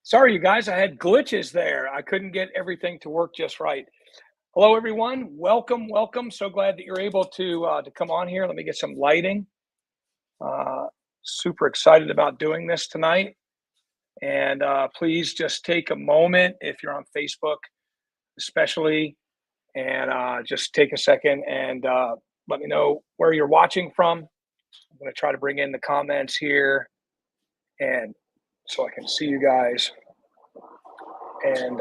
Sorry, you guys, I had glitches there. I couldn't get everything to work just right. Hello, everyone. Welcome, welcome. So glad that you're able to come on here. Let me get some lighting. Uh, Super excited about doing this tonight. And please just take a moment if you're on Facebook, especially, and just take a second and let me know where you're watching from. I'm going to try to bring in the comments here, and so I can see you guys. And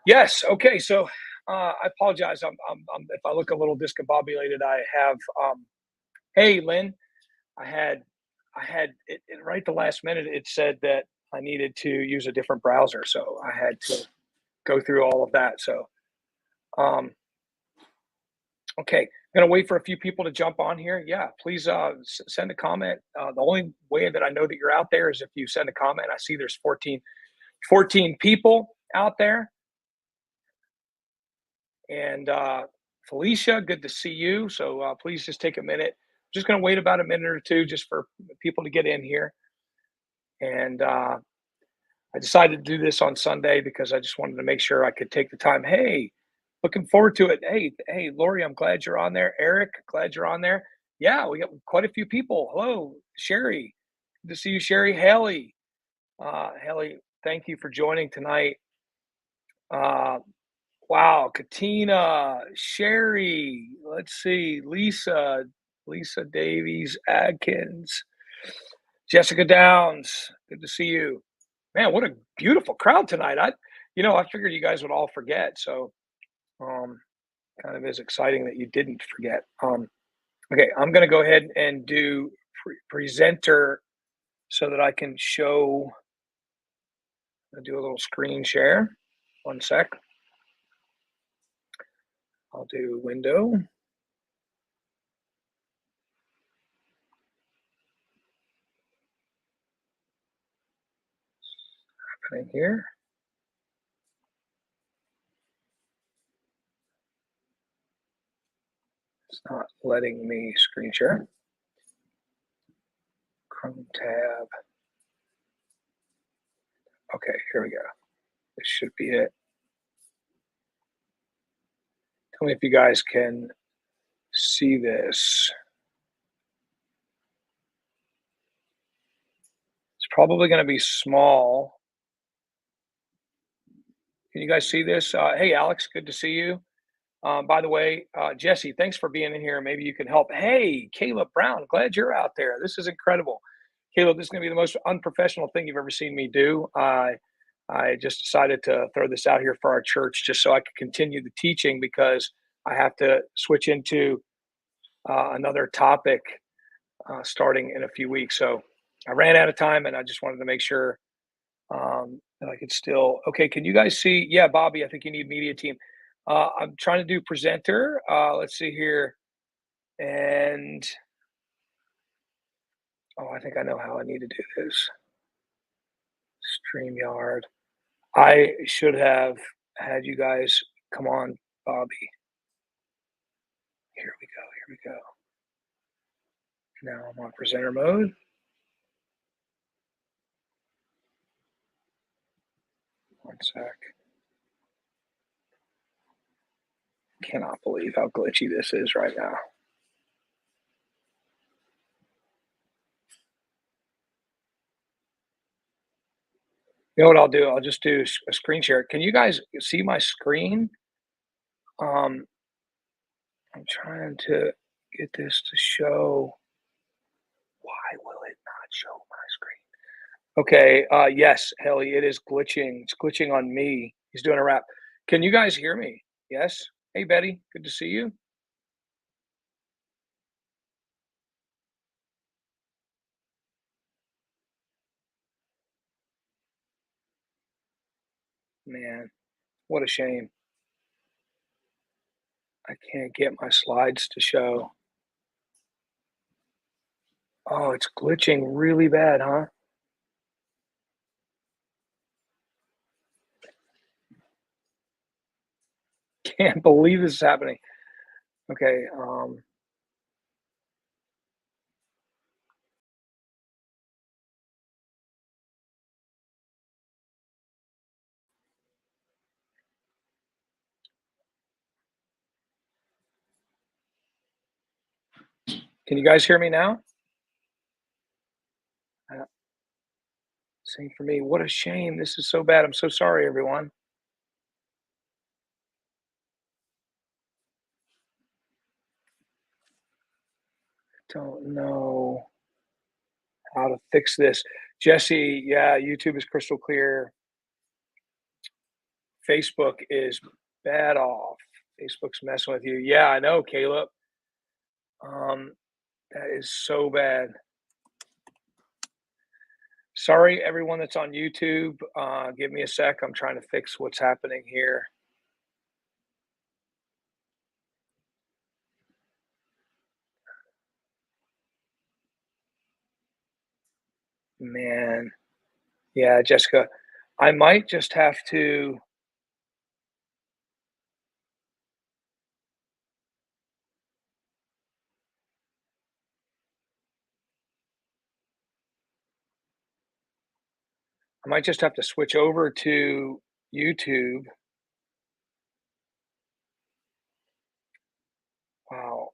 yes. Okay. So I apologize. If I look a little discombobulated, I have. Hey, Lynn. I had. I had right the last minute. It said that I needed to use a different browser, so I had to go through all of that. So, um, okay, I'm gonna wait for a few people to jump on here. Yeah, please send a comment. The only way that I know that you're out there is if you send a comment. I see there's 14 people out there. And Felicia, good to see you. So please just take a minute. Just going to wait about a minute or two just for people to get in here. And I decided to do this on Sunday because I just wanted to make sure I could take the time. Hey, looking forward to it. Hey, Lori, I'm glad you're on there. Eric, glad you're on there. Yeah, we got quite a few people. Hello, Sherry. Good to see you, Sherry. Haley, thank you for joining tonight. Uh, Wow, Katina, Sherry, let's see, Lisa Davies, Adkins, Jessica Downs, good to see you. Man, what a beautiful crowd tonight. I figured you guys would all forget, so um, kind of is exciting that you didn't forget. Okay, I'm gonna go ahead and do presenter so that I can show. I'll do a little screen share. One sec. I'll do window. Happening here. It's not letting me screen share. Chrome tab. Okay, here we go. This should be it. Tell me if you guys can see this. It's probably going to be small. Can you guys see this? Hey, Alex, good to see you. By the way, Jesse, thanks for being in here. Maybe you can help. Hey, Caleb Brown, glad you're out there. This is incredible. Caleb, this is going to be the most unprofessional thing you've ever seen me do. I just decided to throw this out here for our church just so I could continue the teaching because I have to switch into another topic starting in a few weeks. So I ran out of time and I just wanted to make sure that I could still. Okay, can you guys see? Yeah, Bobby, I think you need media team. I'm trying to do presenter. Let's see here. And oh, I think I know how I need to do this. StreamYard. I should have had you guys come on, Bobby. Here we go. Here we go. Now I'm on presenter mode. One sec. Cannot believe how glitchy this is right now. You know what I'll do? I'll just do a screen share. Can you guys see my screen? Um, I'm trying to get this to show. Why will it not show my screen? Okay, yes, Helly, it is glitching. It's glitching on me. He's doing a wrap. Can you guys hear me? Yes? Hey, Betty, good to see you. Man, what a shame. I can't get my slides to show. Oh, it's glitching really bad, huh? Can't believe this is happening. Okay, Can you guys hear me now? Uh, Same for me. What a shame. This is so bad. I'm so sorry, everyone. Don't know how to fix this. Jesse, yeah, YouTube is crystal clear. Facebook is bad off. Facebook's messing with you. Yeah, I know, Caleb. Um, that is so bad. Sorry, everyone that's on YouTube. Give me a sec. I'm trying to fix what's happening here. Man, yeah, Jessica, I might just have to. I might just have to switch over to YouTube. Wow.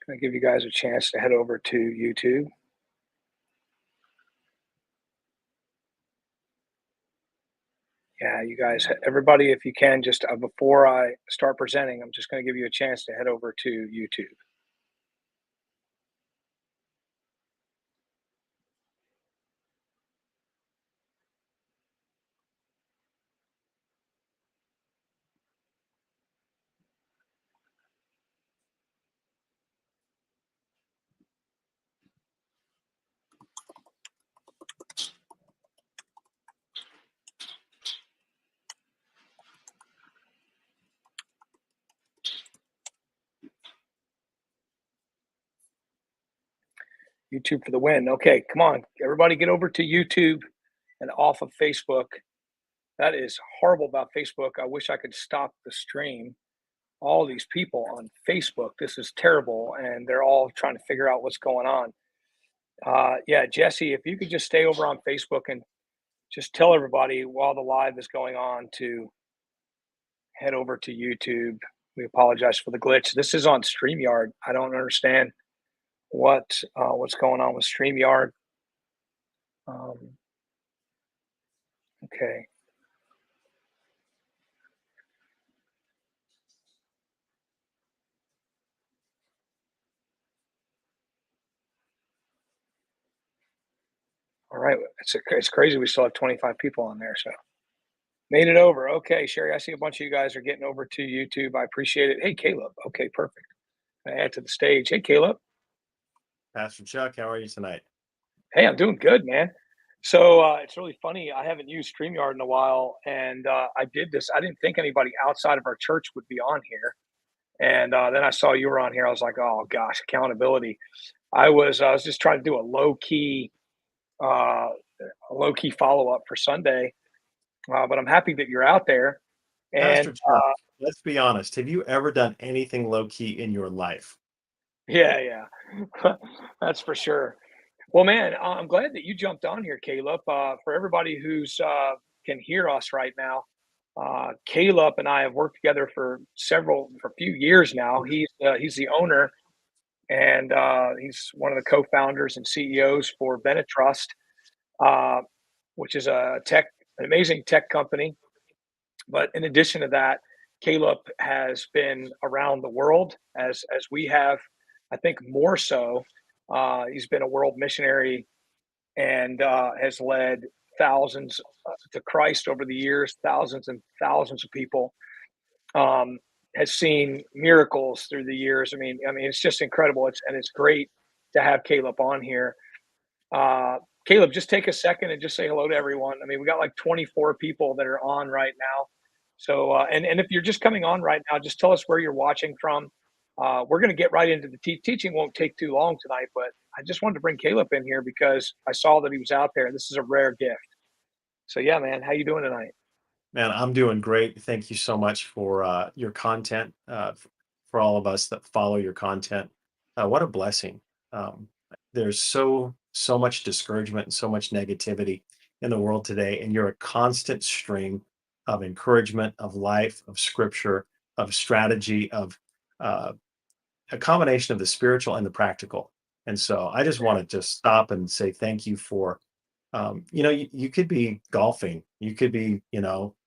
Just gonna give you guys a chance to head over to YouTube. Yeah, you guys, everybody, if you can, just before I start presenting, I'm just going to give you a chance to head over to YouTube. YouTube for the win. Okay, come on, everybody, get over to YouTube and off of Facebook. That is horrible about Facebook. I wish I could stop the stream. All these people on Facebook, this is terrible, and they're all trying to figure out what's going on. Yeah, Jesse, if you could just stay over on Facebook and just tell everybody while the live is going on to head over to YouTube. We apologize for the glitch. This is on StreamYard. I don't understand what's going on with StreamYard. Um, okay. All right. It's crazy. We still have 25 people on there. So made it over. Okay, Sherry. I see a bunch of you guys are getting over to YouTube. I appreciate it. Hey, Caleb. Okay, perfect. I add to the stage. Hey, Caleb. Pastor Chuck, how are you tonight? Hey, I'm doing good, man. So it's really funny. I haven't used StreamYard in a while, and I did this. I didn't think anybody outside of our church would be on here, and then I saw you were on here. I was like, oh gosh, accountability. I was just trying to do uh, a low key follow up for Sunday, but I'm happy that you're out there. And Pastor Chuck, let's be honest. Have you ever done anything low key in your life? yeah, yeah, that's for sure. Well, man, I'm glad that you jumped on here, Caleb. For everybody who's can hear us right now, Caleb and I have worked together for a few years now. He's the owner and he's one of the co-founders and CEOs for Bennett Trust, uh, which is an amazing tech company. But in addition to that, Caleb has been around the world as we have. I think more so. He's been a world missionary and has led thousands to Christ over the years, thousands and thousands of people. Um, has seen miracles through the years. I mean, it's just incredible. It's great to have Caleb on here. Uh, Caleb, just take a second and just say hello to everyone. I mean, we got like 24 people that are on right now. So, and if you're just coming on right now, just tell us where you're watching from. We're going to get right into the teaching. Won't take too long tonight, but I just wanted to bring Caleb in here because I saw that he was out there. This is a rare gift. So, yeah, man, how you doing tonight? Man, I'm doing great. Thank you so much for your content, for all of us that follow your content. What a blessing. Um, there's so much discouragement and so much negativity in the world today, and you're a constant stream of encouragement, of life, of scripture, of strategy, of uh, a combination of the spiritual and the practical. And so I just want to just stop and say thank you for you could be golfing, you could be,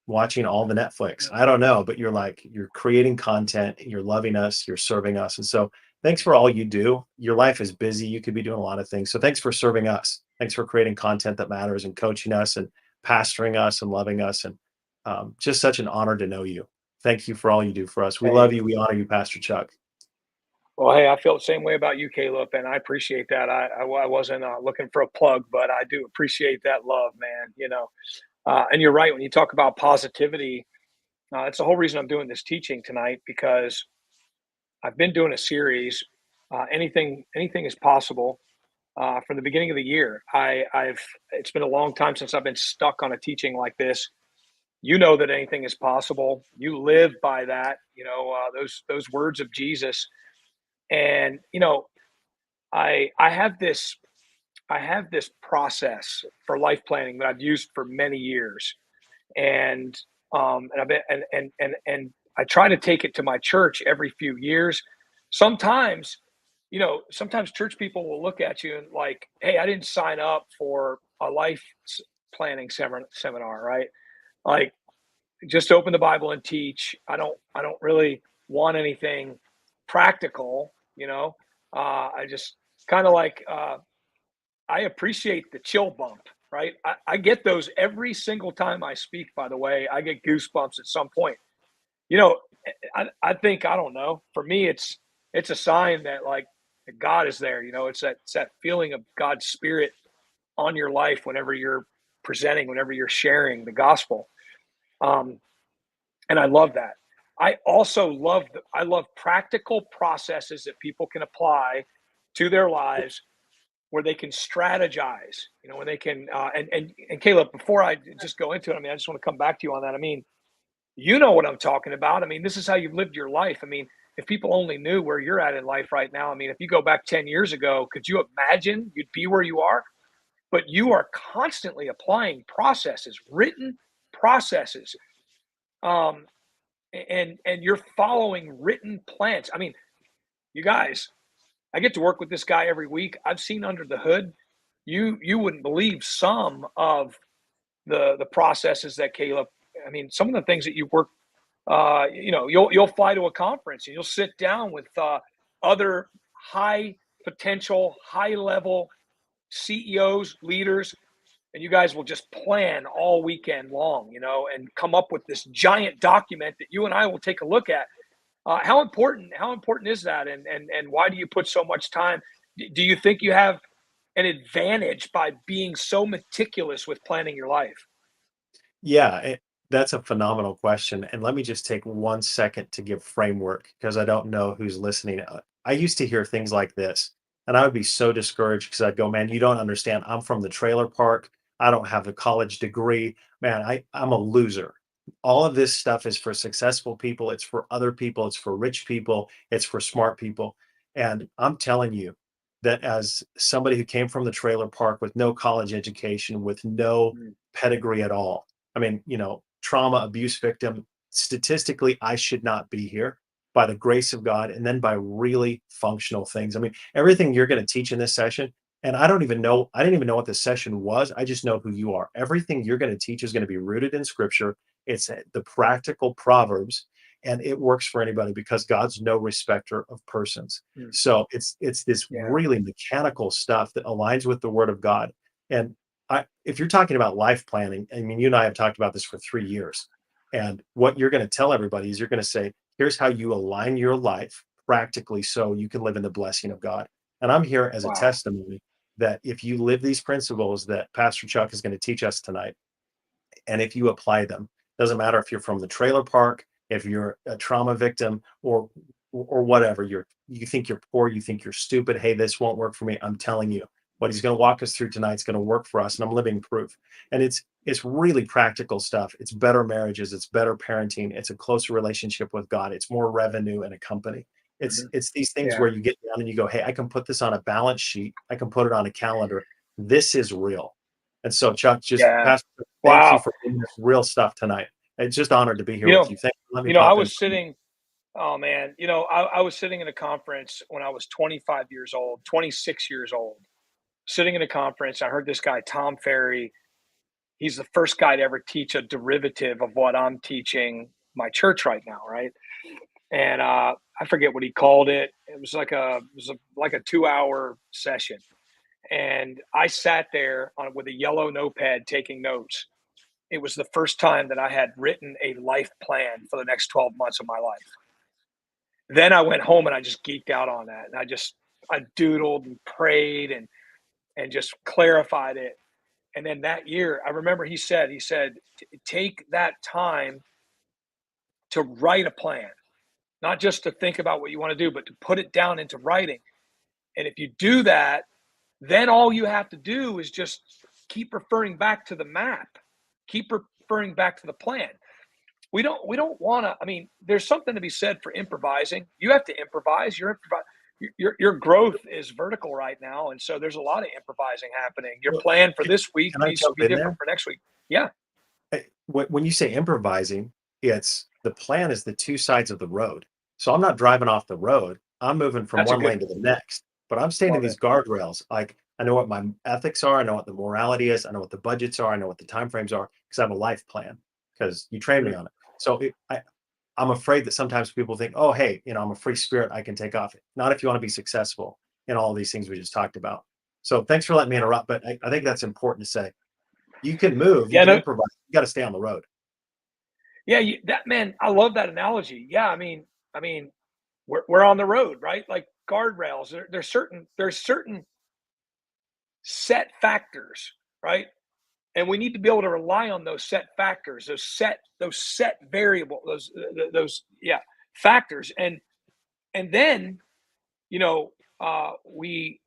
watching all the Netflix. I don't know, but you're creating content, you're loving us, you're serving us. And so thanks for all you do. Your life is busy. You could be doing a lot of things. So thanks for serving us. Thanks for creating content that matters and coaching us and pastoring us and loving us. And just such an honor to know you. Thank you for all you do for us. We love Hey, you. We honor you, Pastor Chuck. well, hey, I feel the same way about you, Caleb, and I appreciate that. I wasn't looking for a plug, but I do appreciate that love, man. And you're right when you talk about positivity. It's the whole reason I'm doing this teaching tonight because I've been doing a series. Anything is possible. From the beginning of the year, I've it's been a long time since I've been stuck on a teaching like this. You know that anything is possible. You live by that. Those words of Jesus. And I have this process for life planning that I've used for many years, and and I've been and I try to take it to my church every few years. Sometimes, sometimes church people will look at you and like, "Hey, I didn't sign up for a planning seminar, right? Like, just open the Bible and teach. I don't really want anything practical, I just kind of like I appreciate the chill bump, right? I get those every single time I speak, by the way. I get goosebumps at some point. You know, I think I don't know. For me, it's a sign that like God is there. It's that feeling of God's spirit on your life whenever you're presenting, whenever you're sharing the gospel. Um, and I love that. I love practical processes that people can apply to their lives where they can strategize, when they can and Caleb, before I just go into it, I mean, I just want to come back to you on that. I mean, you know what I'm talking about. I mean, this is how you've lived your life. I mean, if people only knew where you're at in life right now, I mean, if you go back 10 years ago, could you imagine you'd be where you are? But you are constantly applying processes, written processes. Um, and you're following written plans. I mean, you guys, I get to work with this guy every week. I've seen under the hood. You wouldn't believe some of the processes that Caleb. I mean, some of the things that you work. You'll fly to a conference and you'll sit down with other high potential, high level CEOs, leaders, and you guys will just plan all weekend long, and come up with this giant document that you and I will take a look at. How important is that, and why do you put so much time? Do you think you have an advantage by being so meticulous with planning your life? Yeah, that's a phenomenal question. And let me just take 1 second to give framework because I don't know who's listening. I used to hear things like this, and I would be so discouraged because I'd go, "Man, you don't understand. I'm from the trailer park. I don't have a college degree. Man, I'm a loser." All of this stuff is for successful people. It's for other people. It's for rich people. It's for smart people. And I'm telling you that as somebody who came from the trailer park with no college education, with no Mm, pedigree at all, I mean, trauma, abuse victim. Statistically, I should not be here by the grace of God and then by really functional things. I mean, everything you're going to teach in this session, and I didn't even know what this session was. I just know who you are. Everything you're going to teach is going to be rooted in scripture. It's the practical proverbs, and it works for anybody because God's no respecter of persons. mm, So it's this yeah. really mechanical stuff that aligns with the word of God. And if you're talking about life planning, I mean, you and I have talked about this for 3 years. And what you're going to tell everybody is you're going to say, here's how you align your life practically so you can live in the blessing of God. And I'm here as a Wow. testimony that if you live these principles that Pastor Chuck is going to teach us tonight, and if you apply them, Doesn't matter if you're from the trailer park, if you're a trauma victim, or whatever. You think you're poor, you think you're stupid. Hey, this won't work for me. I'm telling you, what he's going to walk us through tonight is going to work for us, and I'm living proof. And it's really practical stuff. It's better marriages, it's better parenting, it's a closer relationship with God, it's more revenue in a company. Mhm. It's these things Yeah. where you get down and you go, hey, I can put this on a balance sheet, I can put it on a calendar. This is real. And so, Chuck, just Yeah. Pastor, thank you Wow. for bringing this real stuff tonight. It's just honored to be here You with know, you. Thank you. Let me I pop in. was sitting. Oh man, I was sitting in a conference when I was 25 years old, 26 years old, sitting in a conference. I heard this guy, Tom Ferry. He's the first guy to ever teach a derivative of what I'm teaching my church right now, right? And I forget what he called it. Like a 2 hour session, and I sat there with a yellow notepad taking notes. It was the first time that I had written a life plan for the next 12 months of my life. Then I went home and I just geeked out on that, and I doodled and prayed and just clarified it. And then that year, I remember he said, take that time to write a plan, not just to think about what you want to do, but to put it down into writing. And if you do that, then all you have to do is just keep referring back to the map, keep referring back to the plan. We don't want to. I mean, there's something to be said for improvising. You have to improvise. Your growth is vertical right now, and so there's a lot of improvising happening. Your Well, plan for can, this week can I needs to jump be in different there? for next week. Yeah, When you say improvising, it's the plan is the two sides of the road. So I'm not driving off the road. I'm moving from that's a one good. lane to the next, but I'm staying in Love these it. guardrails. Like I know what my ethics are. I know what the morality is. I know what the budgets are. I know what the timeframes are because I have a life plan because you train me Mhm. on it. So I'm afraid that sometimes people think, oh, hey, I'm a free spirit. I can take off. Not if you want to be successful in all these things we just talked about. So thanks for letting me Yeah, interrupt. But I think that's important to say. You can move, you yeah, can no, improvise. You got to stay on the road. yeah. That man, I love that analogy. Yeah, I mean, we're on the road, right? Like guardrails. There's certain set factors, right? And we need to be able to rely on those set factors, those set variable, those yeah factors, and then you know we.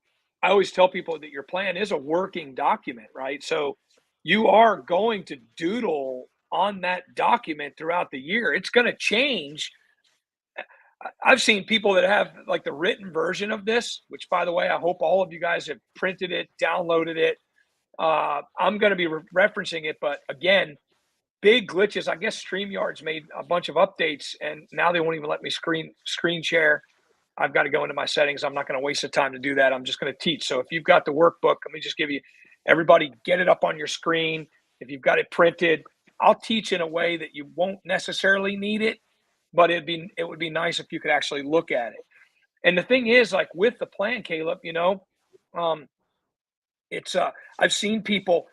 I always tell people that your plan is a working document, right? So you are going to doodle on that document throughout the year. It's going to change. I've seen people that have like the written version of this, which by the way, I hope all of you guys have printed it, downloaded it. I'm going to be referencing it, but again, big glitches. I guess StreamYard's made a bunch of updates, and now they won't even let me screen share. I've got to go into my settings. I'm not going to waste the time to do that. I'm just going to teach. So if you've got the workbook, let me just give you everybody get it up on your screen. If you've got it printed, I'll teach in a way that you won't necessarily need it, but it would be nice if you could actually look at it. And the thing is, like with the plan, Caleb, um, it's I've seen people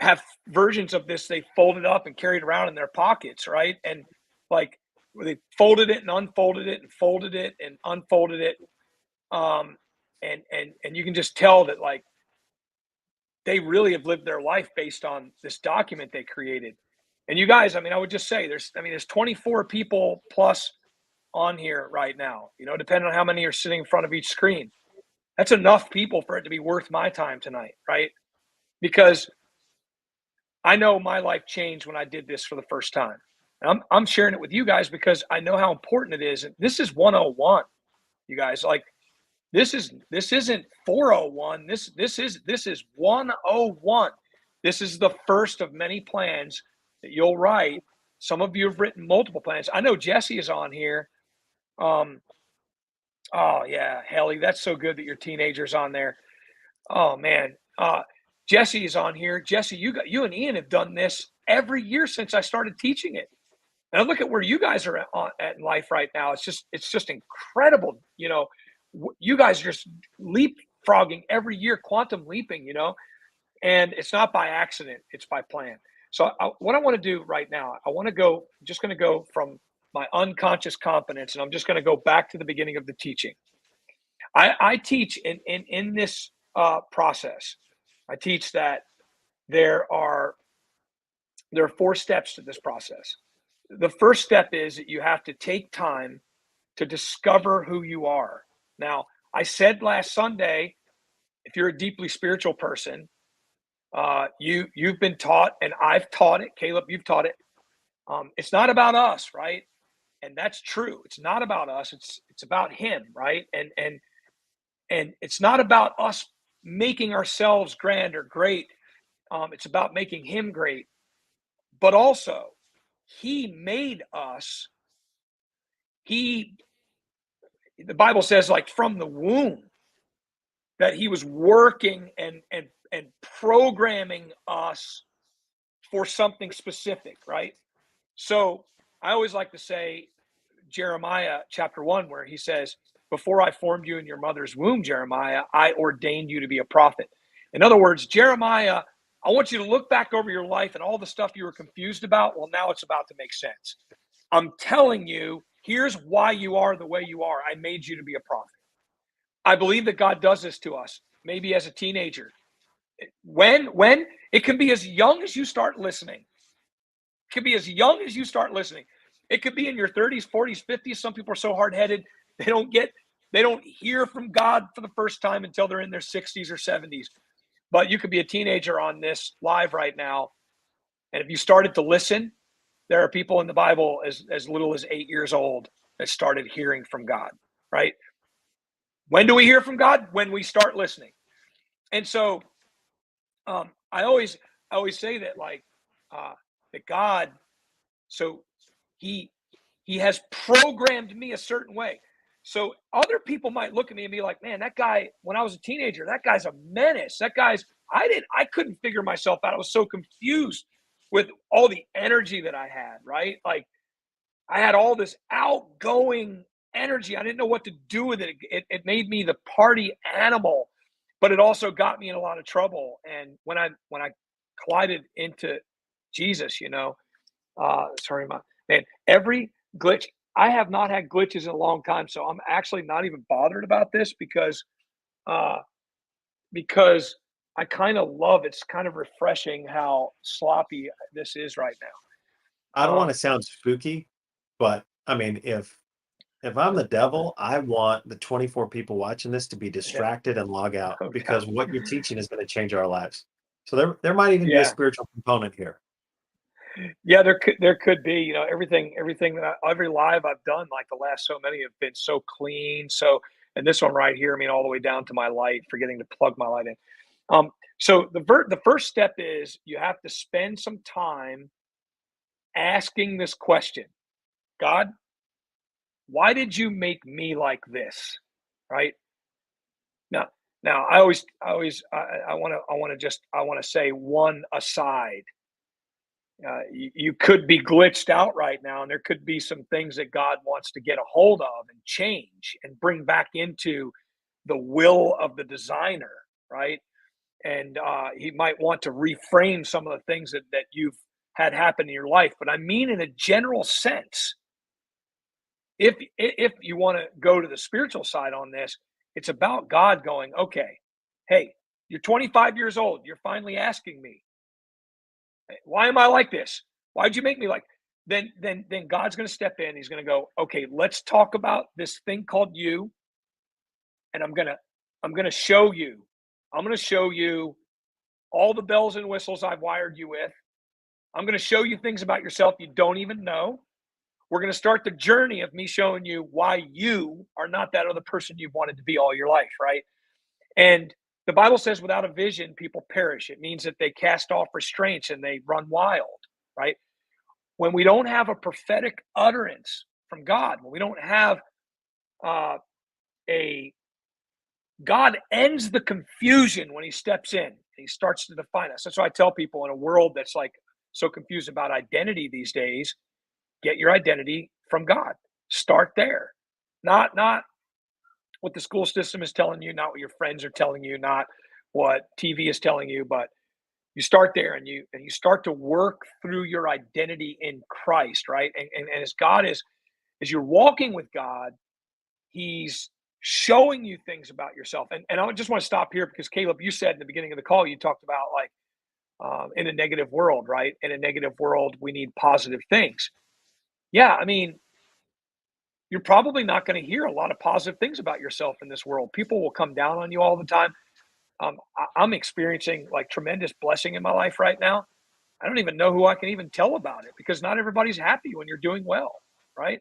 have versions of this they folded up and carried around in their pockets, right? And like they folded it and unfolded it and folded it and unfolded it. Um, and you can just tell that like they really have lived their life based on this document they created. And you guys, I mean, I would just say there's 24 people plus on here right now, depending on how many are sitting in front of each screen. That's enough people for it to be worth my time tonight, right? Because I know my life changed when I did this for the first time. And I'm sharing it with you guys because I know how important it is. And this is 101, you guys. Like this isn't 401. This is 101. This is the first of many plans that you'll write. Some of you have written multiple plans. I know Jesse is on here. Um, oh yeah, Haley, that's so good that your teenager's on there. Oh man, Jesse is on here. Jesse, you and Ian have done this every year since I started teaching it. And I look at where you guys are at in life right now. It's just incredible. You guys are just leapfrogging every year, quantum leaping. And it's not by accident; it's by plan. So what I want to do right now, I want to go. Just going to go from my unconscious competence, and I'm just going to go back to the beginning of the teaching. I teach in this process. I teach that there are There are 4 steps to this process. The first step is that you have to take time to discover who you are. Now, I said last Sunday, if you're a deeply spiritual person, you've been taught, and I've taught it. Caleb, you've taught it. It's not about us, right? And that's true. It's not about us. It's about Him, right? And it's not about us making ourselves grand or great. It's about making Him great. But also, He made us. He, the Bible says, like from the womb, that He was working and programming us for something specific, right? So I always like to say Jeremiah chapter 1, where He says, before I formed you in your mother's womb, Jeremiah, I ordained you to be a prophet. In other words, Jeremiah, I want you to look back over your life and all the stuff you were confused about. Well, now it's about to make sense. I'm telling you, here's why you are the way you are. I made you to be a prophet. I believe that God does this to us, maybe as a teenager. When it can be as young as you start listening. It could be as young as you start listening. It could be in your 30s, 40s, 50s. Some people are so hard-headed, they don't hear from God for the first time until they're in their 60s or 70s. But you could be a teenager on this live right now, and if you started to listen, there are people in the Bible as little as 8 years old that started hearing from God, right? When do we hear from God? When we start listening. And so I always say that, like, that God, so he has programmed me a certain way. So other people might look at me and be like, man, that guy, when I was a teenager, that guy's a menace. I couldn't figure myself out. I was so confused with all the energy that I had, right? Like, I had all this outgoing energy. I didn't know what to do with it. It made me the party animal, but it also got me in a lot of trouble. And when I collided into Jesus, sorry, man, every glitch, I have not had glitches in a long time, so I'm actually not even bothered about this uh, because I kind of love, it's kind of refreshing how sloppy this is right I now. don't wanna sound spooky, but, I mean, if I'm the devil, I want the 24 people watching this to be Yeah, distracted and log out, no because doubt. what you're teaching is gonna change our lives. So there might even be a Yeah, spiritual component here. yeah, there could be, everything that every live I've done, like the last so many have been so clean. So, and this one right here, I mean, all the way down to my light, forgetting to plug my light in. So the first step is you have to spend some time asking this question: God, why did you make me like this? Right now, I want to say one aside. You could be glitched out right now, and there could be some things that God wants to get a hold of and change and bring back into the will of the designer, right? And He might want to reframe some of the things that you've had happen in your life. But I mean, in a general sense, if you want to go to the spiritual side on this, it's about God going, okay, hey, you're 25 years old. You're finally asking me, why am I like this? Why'd you make me like? Then God's going to step in. He's going to go, okay, let's talk about this thing called you, and I'm gonna show you. I'm going to show you all the bells and whistles I've wired you with. I'm going to show you things about yourself you don't even know. We're going to start the journey of me showing you why you are not that other person you've wanted to be all your life, right? And the Bible says, without a vision, people perish. It means that they cast off restraints and they run wild, right? When we don't have a prophetic utterance from God, when we don't have uh, a God ends the confusion when He steps in. He starts to define us. That's why I tell people, in a world that's like so confused about identity these days, get your identity from God. Start there. Not what the school system is telling you, not what your friends are telling you, not what TV is telling you, but you start there, and you start to work through your identity in Christ, right? And as you're walking with God, He's showing you things about yourself. And I just want to stop here because, Caleb, you said in the beginning of the call, you talked about, like, in a negative world, right? In a negative world, we need positive things. Yeah, I mean, you're probably not going to hear a lot of positive things about yourself in this world. People will come down on you all the time. I'm experiencing like tremendous blessing in my life right now. I don't even know who I can even tell about it because not everybody's happy when you're doing well, right?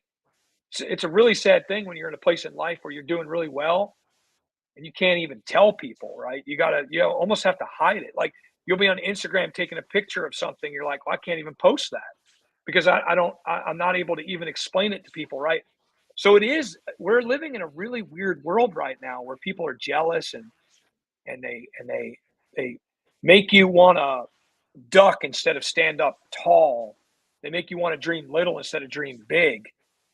It's a really sad thing when you're in a place in life where you're doing really well and you can't even tell people, right? You almost have to hide it. Like you'll be on Instagram taking a picture of something. You're like, well, I can't even post that because I'm not able to even explain it to people, right? So we're living in a really weird world right now where people are jealous and they make you want to duck instead of stand up tall. They make you want to dream little instead of dream big.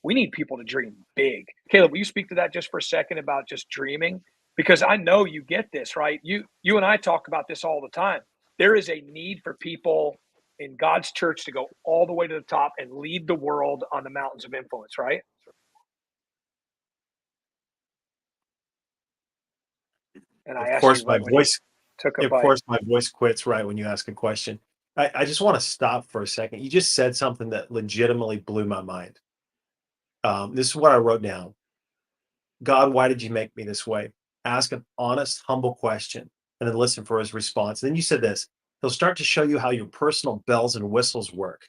We need people to dream big. Caleb, will you speak to that just for a second about just dreaming? Because I know you get this, right? You and I talk about this all the time. There is a need for people in God's church to go all the way to the top and lead the world on the mountains of influence, right? And I Of asked you course, my right when you voice took a of bite. course, my voice quits right when you ask a question. I just want to stop for a second. You just said something that legitimately blew my mind. This is what I wrote down. God, why did you make me this way? Ask an honest, humble question and then listen for his response. Then you said this. He'll start to show you how your personal bells and whistles work.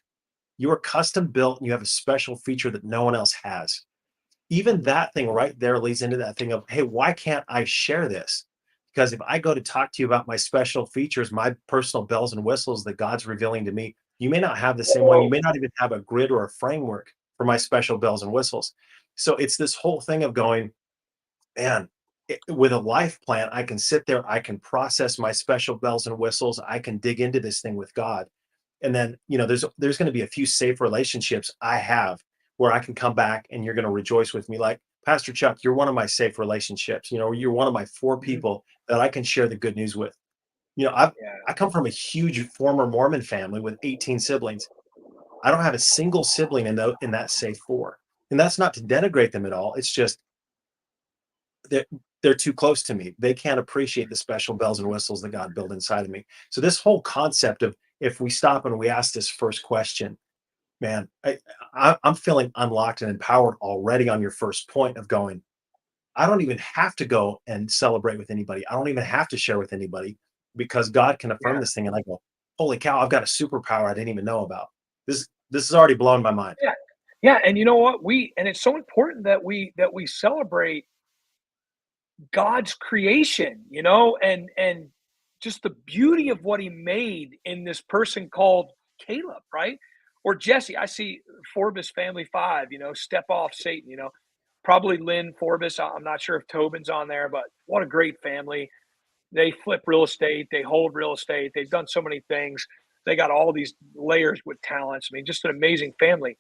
You are custom built and you have a special feature that no one else has. Even that thing right there leads into that thing of, hey, why can't I share this? Because if I go to talk to you about my special features, my personal bells and whistles that God's revealing to me, you may not have the same one. You Whoa. may not even have a grid or a framework for my special bells and whistles. So it's this whole thing of going, man, with a life plan, I can sit there, I can process my special bells and whistles, I can dig into this thing with God. And then, there's going to be a few safe relationships I have where I can come back and you're going to rejoice with me. Like, Pastor Chuck, you're one of my safe relationships. You're one of my four Mhm. people that I can share the good news with. I Yeah. I come from a huge former Mormon family with 18 siblings. I don't have a single sibling in that safe four. And that's not to denigrate them at all. It's just they're they're too close to me. They can't appreciate the special bells and whistles that God built inside of me. So this whole concept of, if we stop and we ask this first question, man, I'm feeling unlocked and empowered already on your first point of going, I don't even have to go and celebrate with anybody. I don't even have to share with anybody because God can affirm Yeah. this thing. And I go, holy cow, I've got a superpower I didn't even know about. This is already blowing my mind. Yeah. Yeah, and you know what? It's so important that we celebrate God's creation, and just the beauty of what he made in this person called Caleb, right? Or Jesse. I see Forbes family 5, step off Satan, probably Lynn Forbes. I'm not sure if Tobin's on there, but what a great family. They flip real estate, they hold real estate, they've done so many things. They got all these layers with talents. I mean, just an amazing family.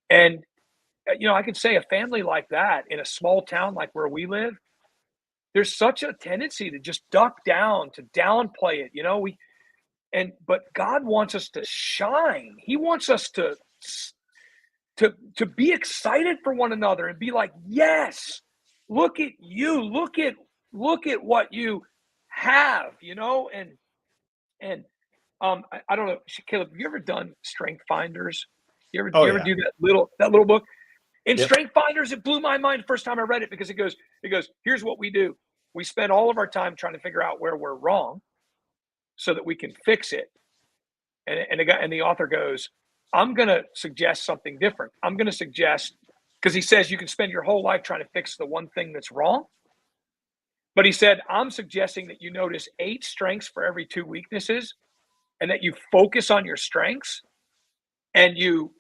And I could say a family like that in a small town like where we live, there's such a tendency to just duck down, to downplay it. But God wants us to shine. He wants us to be excited for one another and be like, yes, look at you, look at what you have, and I don't know, Caleb, have you ever done Strength Finders? Oh You ever yeah. do that little book? In Yep. Strength Finders, it blew my mind the first time I read it because it goes, here's what we do. We spend all of our time trying to figure out where we're wrong so that we can fix it. And the author goes, I'm gonna suggest something different. I'm gonna suggest, because he says you can spend your whole life trying to fix the one thing that's wrong. But he said, I'm suggesting that you notice 8 strengths for every 2 weaknesses and that you focus on your strengths and you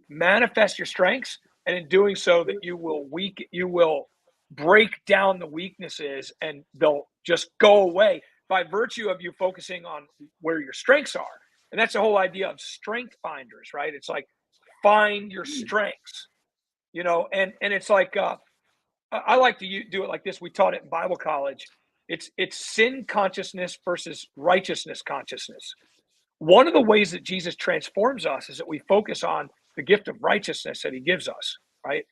manifest your strengths, and in doing so that you will break down the weaknesses and they'll just go away by virtue of you focusing on where your strengths are. And that's the whole idea of strength finders, right? It's like find your strengths, and it's like I like to do it like this. We taught it in Bible college. It's sin consciousness versus righteousness consciousness. One of the ways that Jesus transforms us is that we focus on the gift of righteousness that he gives us, right?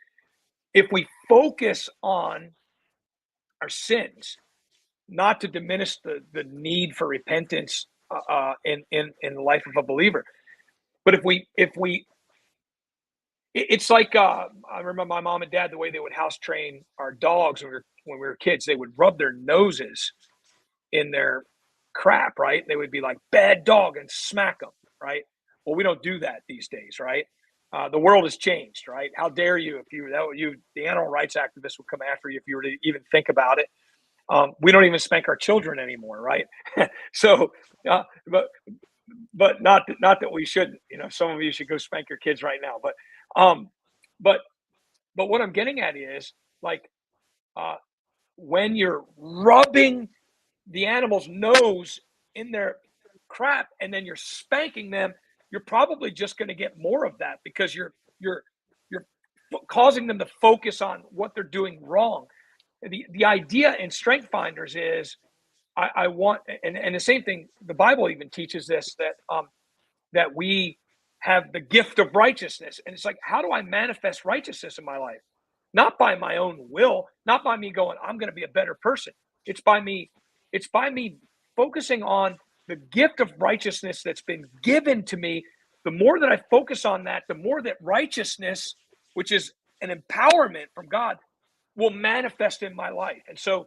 If we focus on our sins, not to diminish the need for repentance in the life of a believer. But it's like I remember my mom and dad, the way they would house train our dogs when we were kids. They would rub their noses in their crap, right? They would be like, bad dog, and smack them, right? Well, we don't do that these days, right? The world has changed, right? How dare you? If the animal rights activists would come after you if you were to even think about it. We don't even spank our children anymore, right? So, uh, but not that we shouldn't. Some of you should go spank your kids right now. Um, but but what I'm getting at is like uh, when you're rubbing the animal's nose in their crap and then you're spanking them, you're probably just going to get more of that because you're causing them to focus on what they're doing wrong. The idea in Strength Finders is I want, and the same thing. The Bible even teaches this, that we have the gift of righteousness, and it's like, how do I manifest righteousness in my life? Not by my own will, not by me going, I'm going to be a better person. It's by me. It's by me focusing on the gift of righteousness that's been given to me. The more that I focus on that, the more that righteousness, which is an empowerment from God, will manifest in my life. And so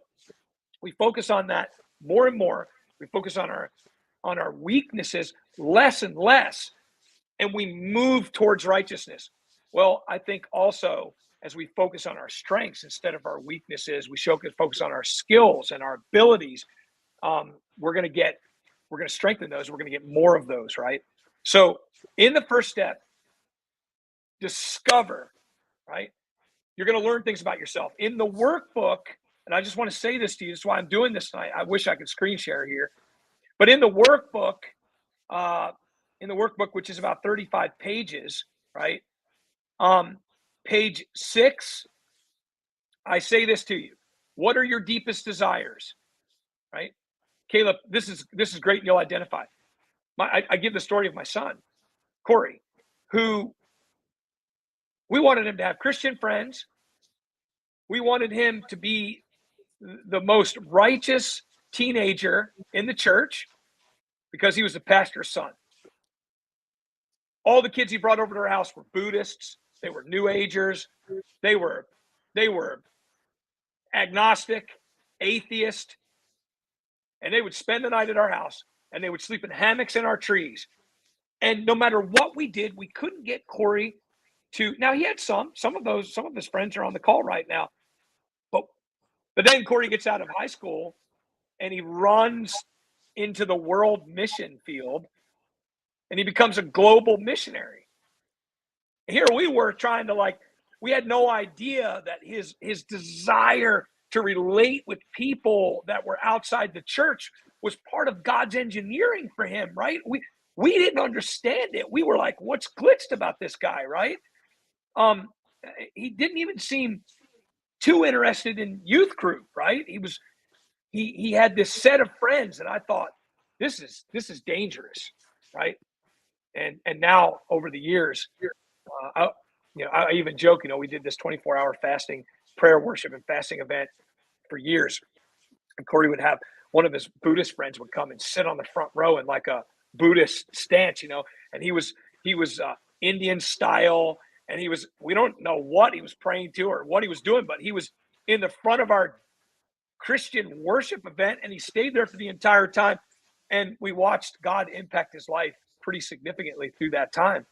we focus on that more and more. We focus on our weaknesses less and less, and we move towards righteousness. Well, I think also as we focus on our strengths instead of our weaknesses, we focus on our skills and our abilities. We're going to strengthen those. We're going to get more of those, right? So in the first step, discover, right? You're going to learn things about yourself. In the workbook, and I just want to say this to you, this is why I'm doing this tonight. I wish I could screen share here. But in the workbook, which is about 35 pages, right? Page 6, I say this to you. What are your deepest desires? Right? Caleb, this is great. You'll identify. I give the story of my son, Corey, who we wanted him to have Christian friends. We wanted him to be the most righteous teenager in the church because he was the pastor's son. All the kids he brought over to our house were Buddhists. They were New Agers. They were agnostic, atheist, and they would spend the night at our house, and they would sleep in hammocks in our trees. And no matter what we did, we couldn't get Corey to. Now he had some of his friends are on the call right now, but then Corey gets out of high school and he runs into the world mission field, and he becomes a global missionary. Here we were trying to we had no idea that his desire to relate with people that were outside the church was part of God's engineering for him, right? We didn't understand it. We were like, what's glitched about this guy, right? He didn't even seem too interested in youth group, right? He had this set of friends, and I thought, this is dangerous, right? And now over the years, I even joke, we did this 24-hour fasting, prayer, worship, and fasting event for years. And Corey would have one of his Buddhist friends would come and sit on the front row in like a Buddhist stance, and he was Indian style, and we don't know what he was praying to or what he was doing, but he was in the front of our Christian worship event, and he stayed there for the entire time. And we watched God impact his life pretty significantly through that time.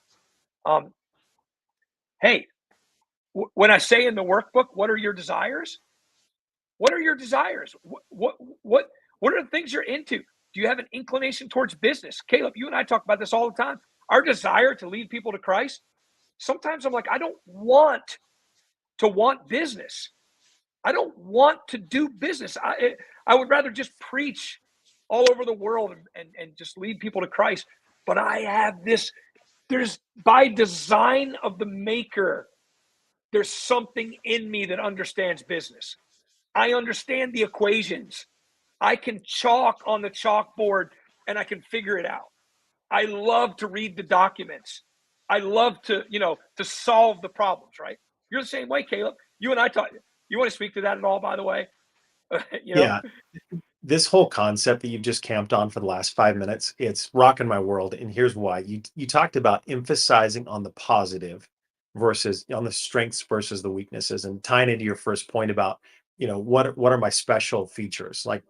Hey, when I say in the workbook, what are your desires? What are your desires? What are the things you're into? Do you have an inclination towards business? Caleb, you and I talk about this all the time. Our desire to lead people to Christ. Sometimes I'm like, I don't want to want business. I don't want to do business. I would rather just preach all over the world and just lead people to Christ. But I have this, there's by design of the maker, there's something in me that understands business. I understand the equations. I can chalk on the chalkboard and I can figure it out. I love to read the documents. I love to solve the problems, right? You're the same way, Caleb. You and I talk. You want to speak to that at all, by the way? Yeah. this whole concept that you've just camped on for the last 5 minutes, it's rocking my world. And here's why. You talked about emphasizing on the positive versus on the strengths versus the weaknesses, and tying into your first point about, what are my special features? Like,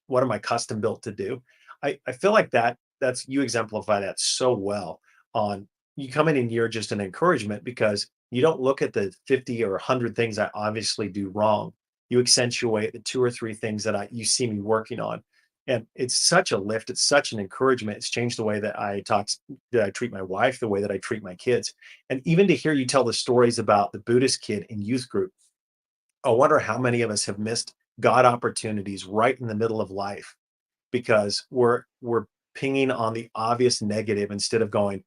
what am I custom built to do? I feel like that's you exemplify that so well on you come in and you're just an encouragement because you don't look at the 50 or 100 things I obviously do wrong. You accentuate the two or three things that you see me working on. And it's such a lift. It's such an encouragement. It's changed the way that that I treat my wife, the way that I treat my kids. And even to hear you tell the stories about the Buddhist kid in youth group, I wonder how many of us have missed God opportunities right in the middle of life because we're pinging on the obvious negative instead of going,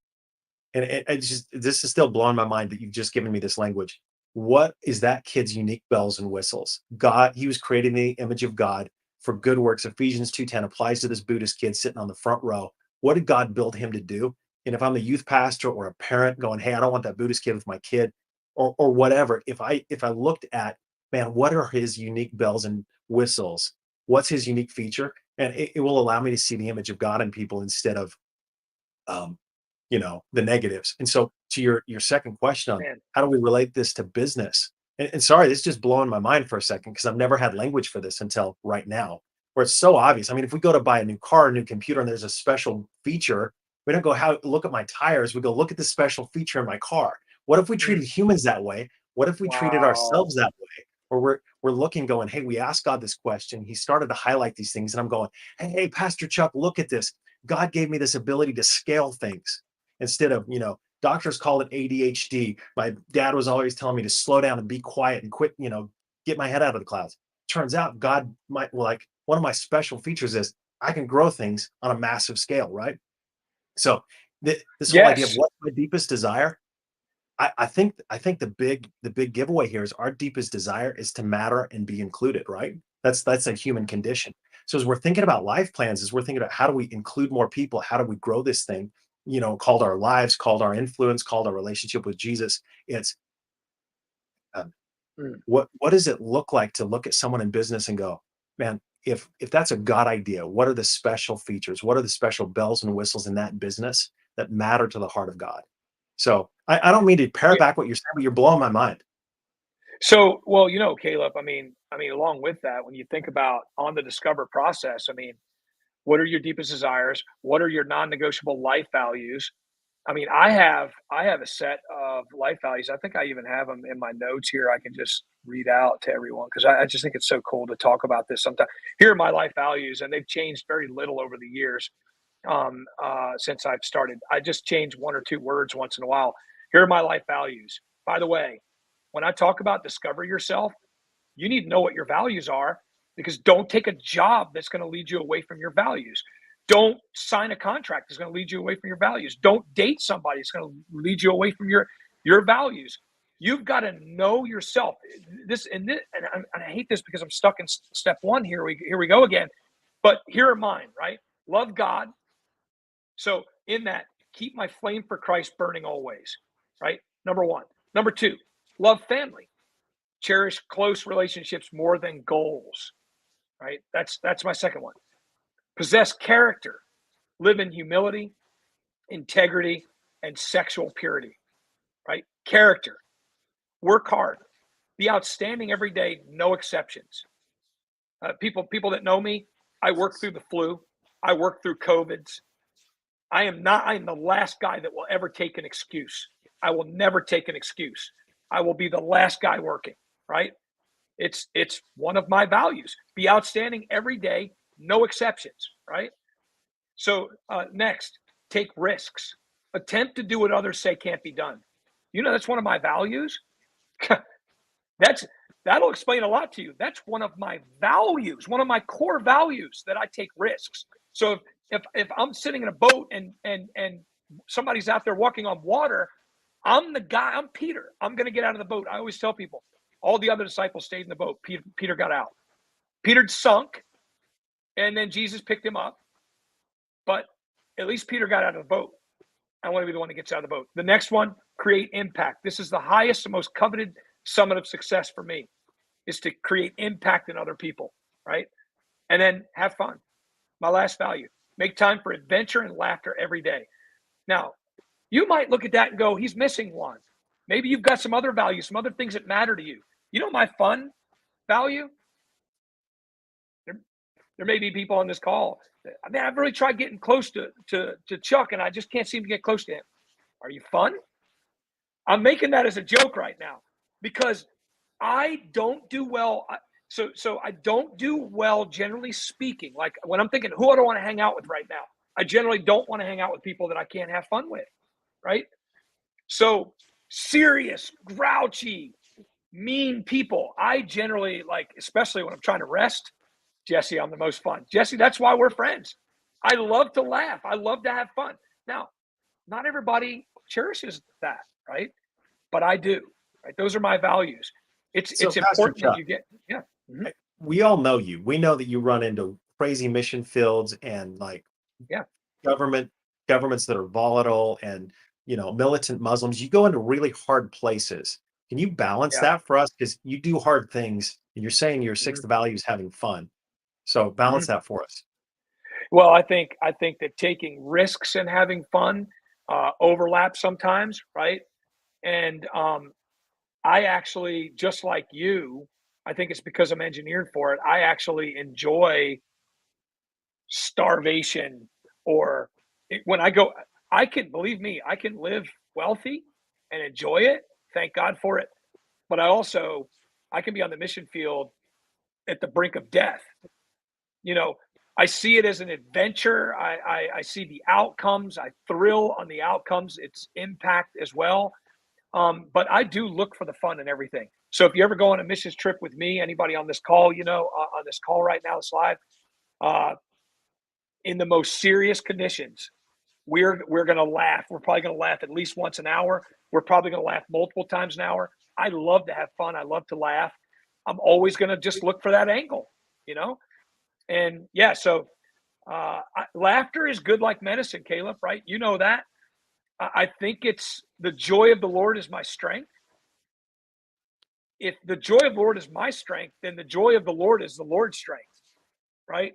and it's just this is still blowing my mind that you've just given me this language. What is that kid's unique bells and whistles? God, he was created in the image of God for good works. Ephesians 2:10 applies to this Buddhist kid sitting on the front row. What did God build him to do? And if I'm a youth pastor or a parent going, hey, I don't want that Buddhist kid with my kid, or whatever, if I looked at, man, what are his unique bells and whistles? What's his unique feature? And it will allow me to see the image of God in people instead of um, the negatives. And so to your second question on Man, how do we relate this to business? And sorry, this is just blowing my mind for a second because I've never had language for this until right now, where it's so obvious. I mean, if we go to buy a new car, a new computer, and there's a special feature, we don't go how look at my tires. We go look at the special feature in my car. What if we mm, treated humans that way? What if we treated wow. ourselves that way? Or we're looking, going, hey, we asked God this question. He started to highlight these things, and I'm going, hey, Pastor Chuck, look at this. God gave me this ability to scale things instead of, doctors call it ADHD. My dad was always telling me to slow down and be quiet and quit, get my head out of the clouds. Turns out God might, well, like one of my special features is I can grow things on a massive scale, right? So this whole idea of Yes. what's my deepest desire, I think the big giveaway here is our deepest desire is to matter and be included, right? That's a human condition. So as we're thinking about life plans, as we're thinking about how do we include more people, how do we grow this thing, called our lives, called our influence, called our relationship with Jesus, it's um, Mm. what does it look like to look at someone in business and go, man, if that's a God idea, what are the special features? What are the special bells and whistles in that business that matter to the heart of God? So I don't mean to parrot back what you're saying, but you're blowing my mind. So, well, Caleb, I mean, along with that, when you think about on the discover process, I mean, what are your deepest desires? What are your non-negotiable life values? I mean, I have a set of life values. I think I even have them in my notes here. I can just read out to everyone because I just think it's so cool to talk about this. Sometimes here are my life values, and they've changed very little over the years since I've started. I just change one or two words once in a while. Here are my life values. By the way, when I talk about discover yourself, you need to know what your values are because don't take a job that's going to lead you away from your values. Don't sign a contract that's going to lead you away from your values. Don't date somebody that's going to lead you away from your values. You've got to know yourself. And I hate this because I'm stuck in step one. Here we go again. But here are mine. Right? Love God. So in that, keep my flame for Christ burning always. Right? Number one. Number two. Love family, cherish close relationships more than goals, right? That's my second one. Possess character, live in humility, integrity, and sexual purity, right? Character, work hard, be outstanding every day, no exceptions. People that know me, I work through the flu, I work through COVIDs. I am the last guy that will ever take an excuse. I will never take an excuse. I will be the last guy working, right? It's one of my values. Be outstanding every day, no exceptions, right? So next, take risks. Attempt to do what others say can't be done. That's one of my values. That's that'll explain a lot to you. That's one of my values, one of my core values that I take risks. So if I'm sitting in a boat and somebody's out there walking on water, I'm the guy. I'm Peter. I'm going to get out of the boat. I always tell people, all the other disciples stayed in the boat. Peter got out. Peter sunk, and then Jesus picked him up. But at least Peter got out of the boat. I want to be the one that gets out of the boat. The next one, create impact. This is the highest and most coveted summit of success for me, is to create impact in other people, right? And then have fun. My last value, make time for adventure and laughter every day. Now, you might look at that and go, he's missing one. Maybe you've got some other values, some other things that matter to you. You know, my fun value, there, there may be people on this call. I mean, I've really tried getting close to Chuck, and I just can't seem to get close to him. Are you fun? I'm making that as a joke right now because I don't do well. So I don't do well, generally speaking. Like when I'm thinking, who do I want to hang out with right now? I generally don't want to hang out with people that I can't have fun with, right? So serious, grouchy, mean people, I generally like, especially when I'm trying to rest. Jesse, I'm the most fun. Jesse, that's why we're friends. I love to laugh. I love to have fun. Now, not everybody cherishes that, right? But I do. Right? Those are my values. So, It's Pastor important that Chuck, you get. Yeah. Mhm. we all know you. We know that you run into crazy mission fields and like Yeah. government governments that are volatile and militant Muslims. You go into really hard places. Can you balance Yeah. that for us? Because you do hard things, and you're saying your Mhm. sixth value is having fun. So balance Mhm. that for us. Well, I think that taking risks and having fun overlap sometimes, right? And I actually, just like you, I think it's because I'm engineered for it. I actually enjoy starvation or when I go, I can, believe me, I can live wealthy and enjoy it. Thank God for it. But I can be on the mission field at the brink of death. You know, I see it as an adventure. I see the outcomes. I thrill on the outcomes, its impact as well. But I do look for the fun in everything. So if you ever go on a missions trip with me, anybody on this call, on this call right now, it's live, uh, in the most serious conditions, we're going to laugh. We're probably going to laugh at least once an hour. We're probably going to laugh multiple times an hour. I love to have fun. I love to laugh. I'm always going to just look for that angle, you know? And yeah, so laughter is good like medicine, Caleb, right? You know that. I think it's the joy of the Lord is my strength. If the joy of the Lord is my strength, then the joy of the Lord is the Lord's strength, right?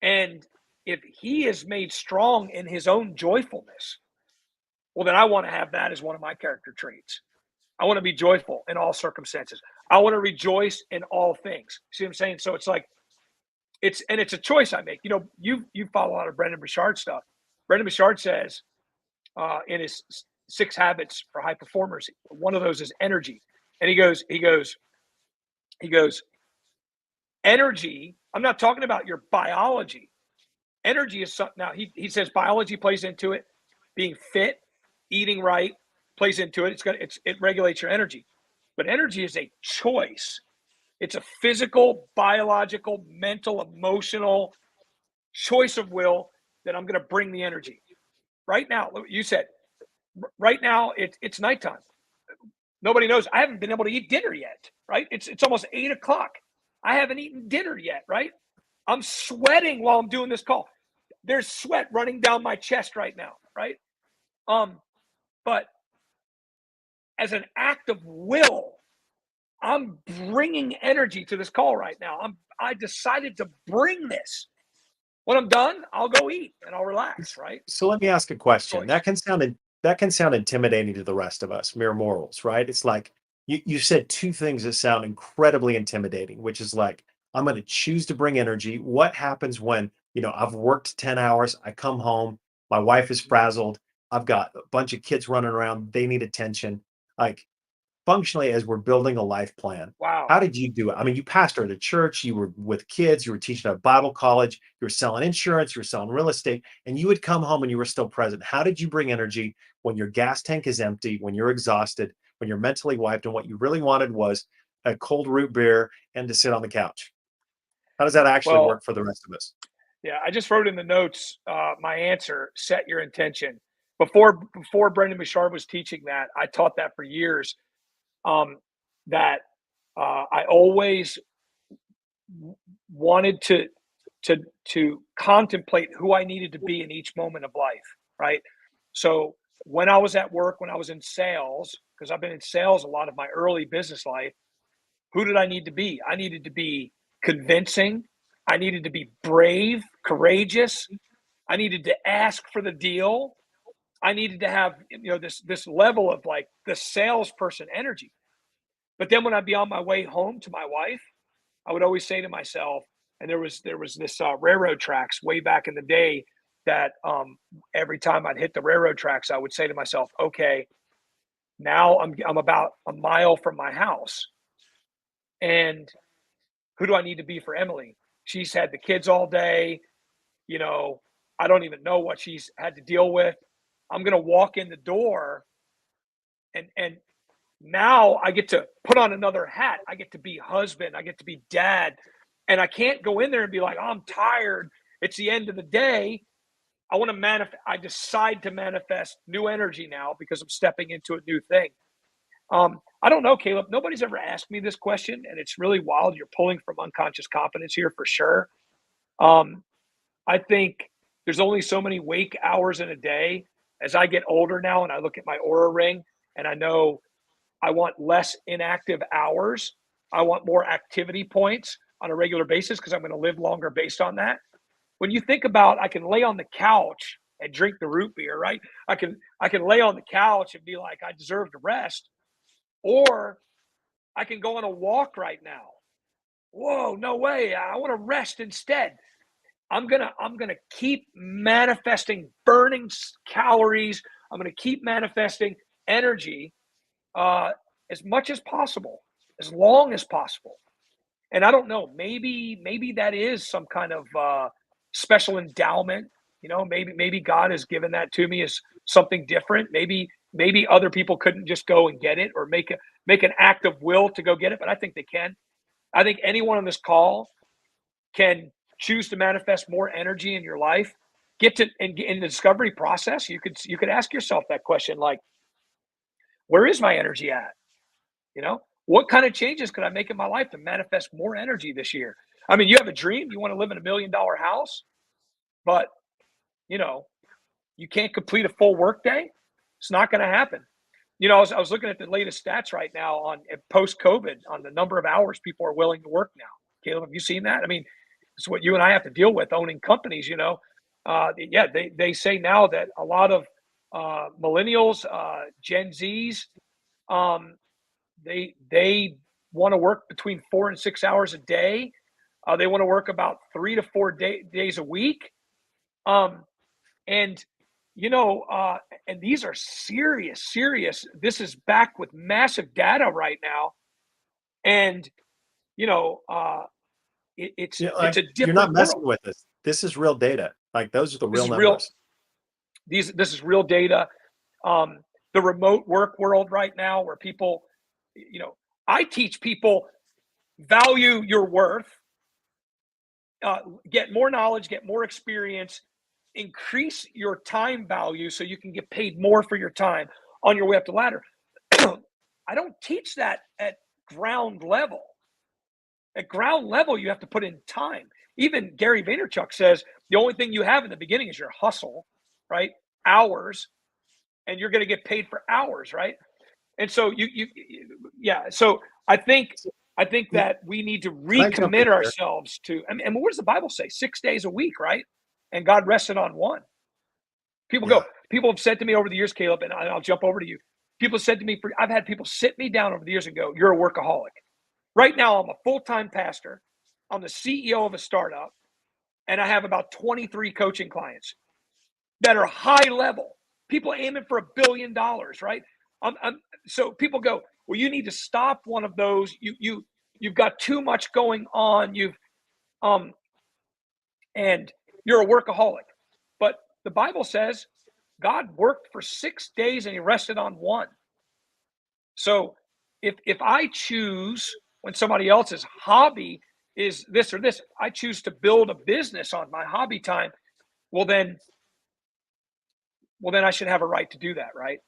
And if he is made strong in his own joyfulness, well, then I want to have that as one of my character traits. I want to be joyful in all circumstances. I want to rejoice in all things. See what I'm saying? So it's like it's a choice I make. You follow a lot of Brendan Burchard stuff. Brendan Burchard says in his 6 habits for high performers, one of those is energy, and he goes, energy. I'm not talking about your biology. Energy is something. Now he says biology plays into it. Being fit, eating right plays into it. It regulates your energy, but energy is a choice. It's a physical, biological, mental, emotional choice of will that I'm going to bring the energy. Right now, you said, right now it's nighttime. Nobody knows. I haven't been able to eat dinner yet. Right? It's almost 8 o'clock. I haven't eaten dinner yet. Right? I'm sweating while I'm doing this call. There's sweat running down my chest right now. Right? But as an act of will, I'm bringing energy to this call right now. I decided to bring this. When I'm done, I'll go eat and I'll relax. Right? So let me ask a question. Choice. That can sound intimidating to the rest of us, mere mortals, right? It's like you said two things that sound incredibly intimidating, which is like, I'm going to choose to bring energy. What happens when, I've worked 10 hours, I come home, my wife is frazzled, I've got a bunch of kids running around, they need attention. Like, functionally, as we're building a life plan, Wow. how did you do it? I mean, you pastored a church, you were with kids, you were teaching at a Bible college, you were selling insurance, you were selling real estate, and you would come home and you were still present. How did you bring energy when your gas tank is empty, when you're exhausted, when you're mentally wiped, and what you really wanted was a cold root beer and to sit on the couch? How does that actually Well, work for the rest of us? yeah, I just wrote in the notes my answer. Set your intention. Before Brendan Bouchard was teaching that, I taught that for years. That I always wanted to to contemplate who I needed to be in each moment of life. Right. So when I was at work, when I was in sales, because I've been in sales a lot of my early business life, who did I need to be? I needed to be convincing. I needed to be brave, courageous. I needed to ask for the deal. I needed to have, this level of like the salesperson energy. But then when I'd be on my way home to my wife, I would always say to myself, and there was this railroad tracks way back in the day that every time I'd hit the railroad tracks, I would say to myself, okay, now I'm about a mile from my house, and who do I need to be for Emily? She's had the kids all day. You know, I don't even know what she's had to deal with. I'm gonna walk in the door, and now I get to put on another hat. I get to be husband. I get to be dad, and I can't go in there and be like, oh, I'm tired. It's the end of the day. I want to manifest. I decide to manifest new energy now because I'm stepping into a new thing. I don't know, Caleb. Nobody's ever asked me this question, and it's really wild. You're pulling from unconscious competence here for sure. Um, I think there's only so many wake hours in a day. As I get older now, and I look at my aura ring, and I know I want less inactive hours. I want more activity points on a regular basis because I'm going to live longer based on that. When you think about, I can lay on the couch and drink the root beer, right? I can lay on the couch and be like, I deserve to rest, or I can go on a walk right now. Whoa, no way! I want to rest instead. I'm gonna keep manifesting burning calories. I'm gonna keep manifesting energy uh, as much as possible, as long as possible. And I don't know, maybe that is some kind of special endowment. Maybe God has given that to me as something different. Maybe other people couldn't just go and get it or make an act of will to go get it, but I think they can. I think anyone on this call can choose to manifest more energy in your life. Get to in the discovery process, you could ask yourself that question, like, where is my energy at? What kind of changes could I make in my life to manifest more energy this year? I mean, you have a dream, you want to live in $1 million house, but you know, you can't complete a full workday. It's not going to happen. I was looking at the latest stats right now on post COVID on the number of hours people are willing to work now. Caleb, have you seen that? I mean, it's what you and I have to deal with owning companies. Yeah, they say now that a lot of millennials, Gen Zs, um, they want to work between 4 and 6 hours a day. They want to work about 3 to 4 days a week. Um, and and these are serious. This is backed with massive data right now, and you know, uh, it's Yeah, it's like a you're not different messing world. with this. This is real data. Like those are the This real is real. numbers. This is real data. Um, the remote work world right now, where people, you know, I teach people value your worth, uh, get more knowledge, get more experience, increase your time value so you can get paid more for your time on your way up the ladder. I don't teach that at ground level. At ground level, you have to put in time. Even Gary Vaynerchuk says the only thing you have in the beginning is your hustle, right? Hours, and you're going to get paid for hours, right? And so yeah. So I think I think Can that we need to I jump in recommit here? ourselves to. And what does the Bible say? 6 days a week, right? And God rested on one. People Yeah. go. People have said to me over the years, Caleb, and I'll jump over to you. People said to me, I've had people sit me down over the years and go, "You're a workaholic." Right now, I'm a full-time pastor. I'm the CEO of a startup, and I have about 23 coaching clients that are high level. People aiming for $1 billion, right? So people go, well, you need to stop one of those. You've got too much going on. Um and you're a workaholic. But the Bible says God worked for 6 days and he rested on one. So if I choose, when somebody else's hobby is this or this, I choose to build a business on my hobby time, well then I should have a right to do that, right?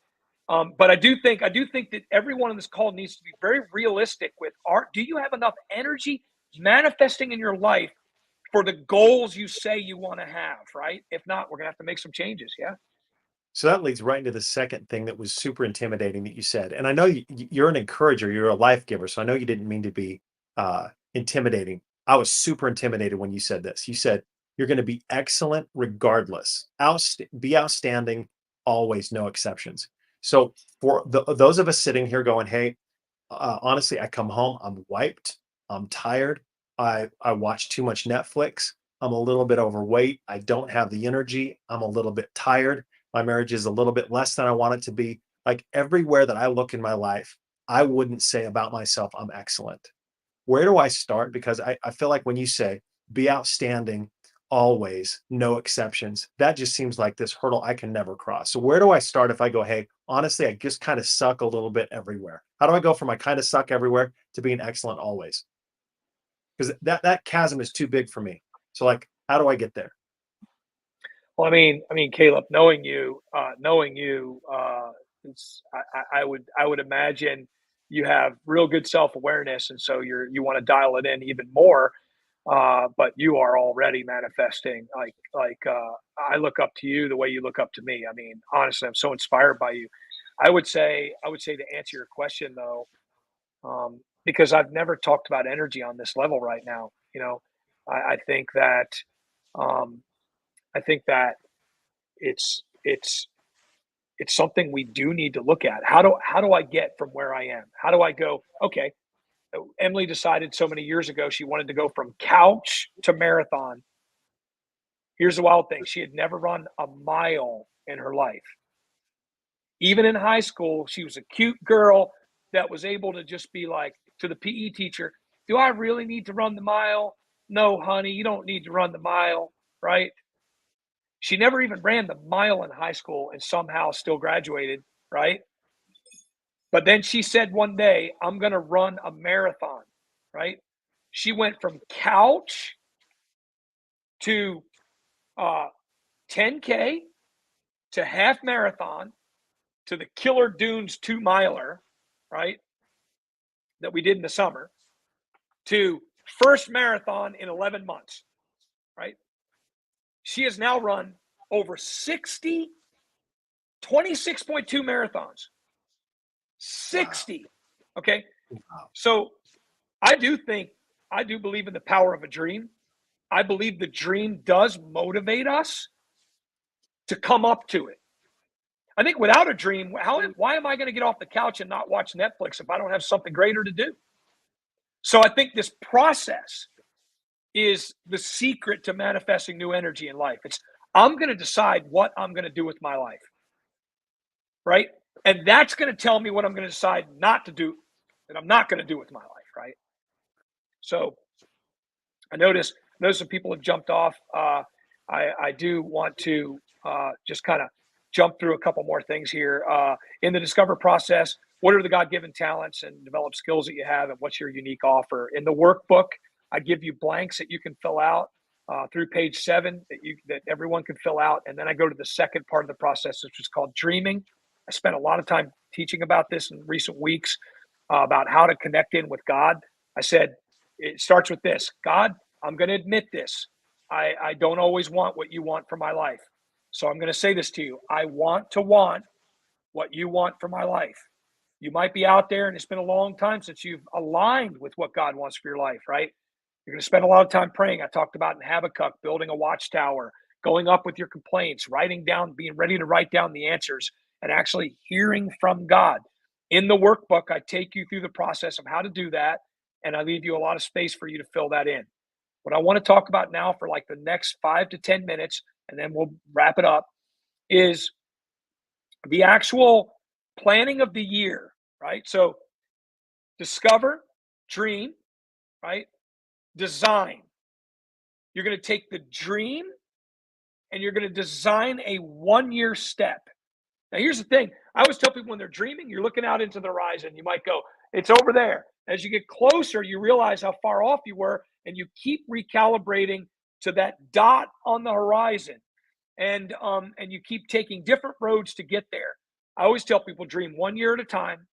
But I do think that everyone on this call needs to be very realistic with art. Do you have enough energy manifesting in your life for the goals you say you want to have, right? If not, we're gonna have to make some changes. Yeah. So that leads right into the second thing that was super intimidating that you said. And I know you're an encourager, you're a life giver. So I know you didn't mean to be intimidating. I was super intimidated when you said this. You said, "You're gonna be excellent regardless. Be outstanding always, no exceptions." So for those of us sitting here going, "Hey, honestly, I come home, I'm wiped, I'm tired, I watch too much Netflix, I'm a little bit overweight, I don't have the energy, I'm a little bit tired, my marriage is a little bit less than I want it to be." Like everywhere that I look in my life, I wouldn't say about myself, I'm excellent. Where do I start? Because I feel like when you say be outstanding always, no exceptions, that just seems like this hurdle I can never cross. So where do I start if I go, hey, honestly, I just kind of suck a little bit everywhere? How do I go from I kind of suck everywhere to being excellent always? Because that chasm is too big for me. So like, how do I get there? Well, Caleb, knowing you, I would imagine you have real good self awareness, and so you want to dial it in even more. But you are already manifesting. I look up to you the way you look up to me. I mean, honestly, I'm so inspired by you. I would say to answer your question though, because I've never talked about energy on this level right now. I think that um, I think that it's it's something we do need to look at. How do I get from where I am? How do I go? Okay, Emily decided so many years ago she wanted to go from couch to marathon. Here's the wild thing: she had never run a mile in her life. Even in high school, she was a cute girl that was able to just be like to the PE teacher, "Do I really need to run the mile? No, honey, you don't need to run the mile." Right? She never even ran the mile in high school and somehow still graduated. Right? But then she said one day, "I'm going to run a marathon." Right? She went from couch to 10K to half marathon to the Killer Dunes 2 miler, right? That we did in the summer to first marathon in 11 months, right? She has now run over 60, 26.2 marathons. Wow. 60. Okay. Wow. So I do believe in the power of a dream. I believe the dream does motivate us to come up to it. I think without a dream, why am I going to get off the couch and not watch Netflix if I don't have something greater to do? So I think this process is the secret to manifesting new energy in life. It's I'm going to decide what I'm going to do with my life, right? And that's going to tell me what I'm going to decide not to do, that I'm not going to do with my life, right? So I noticed some people have jumped off. I do want to just kind of jump through a couple more things here. In the discover process, what are the God-given talents and develop skills that you have, and what's your unique offer? In the workbook, I give you blanks that you can fill out through page 7 that everyone can fill out, and then I go to the second part of the process, which is called dreaming. I spent a lot of time teaching about this in recent weeks about how to connect in with God. I said it starts with this: God, I'm going to admit this. I don't always want what you want for my life. So I'm going to say this to you. I want to want what you want for my life. You might be out there and it's been a long time since you've aligned with what God wants for your life, right? You're going to spend a lot of time praying. I talked about in Habakkuk, building a watchtower, going up with your complaints, writing down, being ready to write down the answers, and actually hearing from God. In the workbook, I take you through the process of how to do that, and I leave you a lot of space for you to fill that in. What I want to talk about now for like the next 5 to 10 minutes, and then we'll wrap it up, is the actual planning of the year, right? So discover, dream, right? Design. You're going to take the dream and you're going to design a 1 year step. Now, here's the thing. I always tell people when they're dreaming, you're looking out into the horizon. You might go, it's over there. As you get closer, you realize how far off you were, and you keep recalibrating to that dot on the horizon. And you keep taking different roads to get there. I always tell people dream 1 year at a time.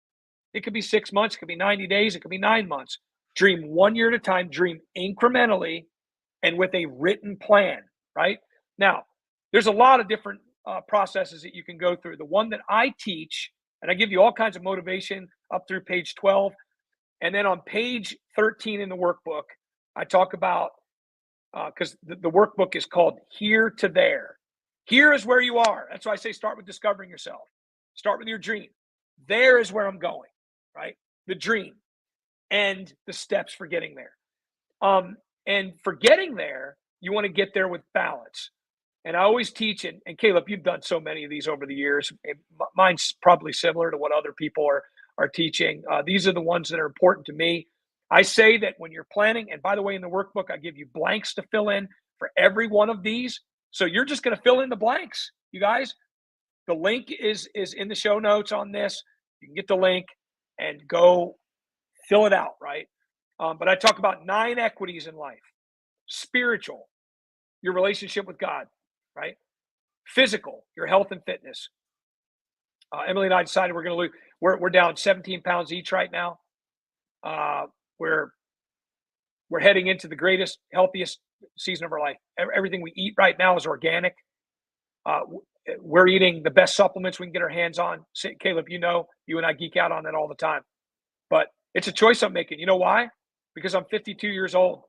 It could be 6 months, it could be 90 days, it could be 9 months. Dream 1 year at a time, dream incrementally and with a written plan, right? Now, there's a lot of different processes that you can go through. The one that I teach, and I give you all kinds of motivation up through page 12. And then on page 13 in the workbook, I talk about, because the workbook is called Here to There. Here is where you are. That's why I say start with discovering yourself. Start with your dream. There is where I'm going, right? The dream and the steps for getting there. And for getting there, you want to get there with balance. And I always teach, and Caleb, you've done so many of these over the years. Mine's probably similar to what other people are teaching. These are the ones that are important to me. I say that when you're planning, and by the way, in the workbook, I give you blanks to fill in for every one of these. So you're just going to fill in the blanks, you guys. The link is in the show notes on this. You can get the link and go fill it out, right? But I talk about 9 equities in life: spiritual, your relationship with God, right? Physical, your health and fitness. Emily and I decided we're going to lose. We're down 17 pounds each right now. We're heading into the greatest, healthiest season of our life. Everything we eat right now is organic. We're eating the best supplements we can get our hands on. Caleb, you know, you and I geek out on that all the time. But it's a choice I'm making. You know why? Because I'm 52 years old.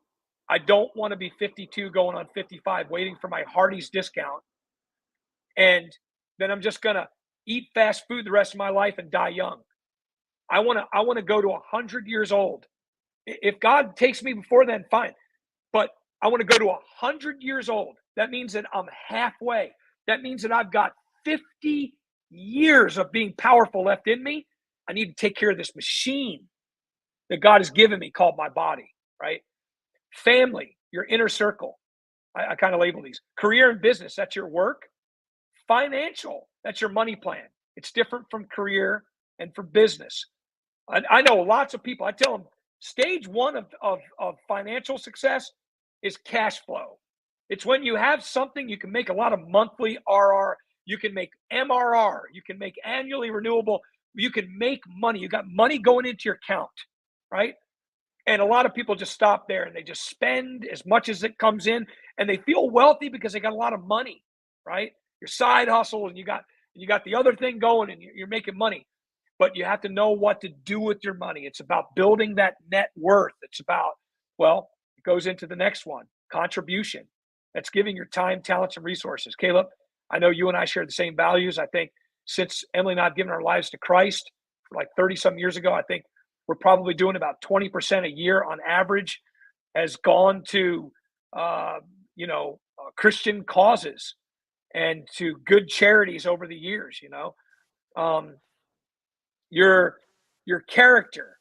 I don't want to be 52 going on 55 waiting for my Hardee's discount. And then I'm just going to eat fast food the rest of my life and die young. I want to go to 100 years old. If God takes me before then, fine. But I want to go to 100 years old. That means that I'm halfway. That means that I've got 50 years of being powerful left in me. I need to take care of this machine that God has given me called my body, right? Family, your inner circle. I kind of label these. Career and business, that's your work. Financial, that's your money plan. It's different from career and from business. I know lots of people, I tell them, stage one of financial success is cash flow. It's when you have something, you can make a lot of monthly RR, you can make MRR, you can make annually renewable, you can make money. You got money going into your account, right? And a lot of people just stop there and they just spend as much as it comes in, and they feel wealthy because they got a lot of money, right? Your side hustle, and you got the other thing going, and you're making money. But you have to know what to do with your money. It's about building that net worth. It's about, well, it goes into the next one, contribution. That's giving your time, talents, and resources. Caleb, I know you and I share the same values. I think since Emily and I have given our lives to Christ like 30 some years ago, I think we're probably doing about 20% a year on average has gone to, Christian causes and to good charities over the years, your character.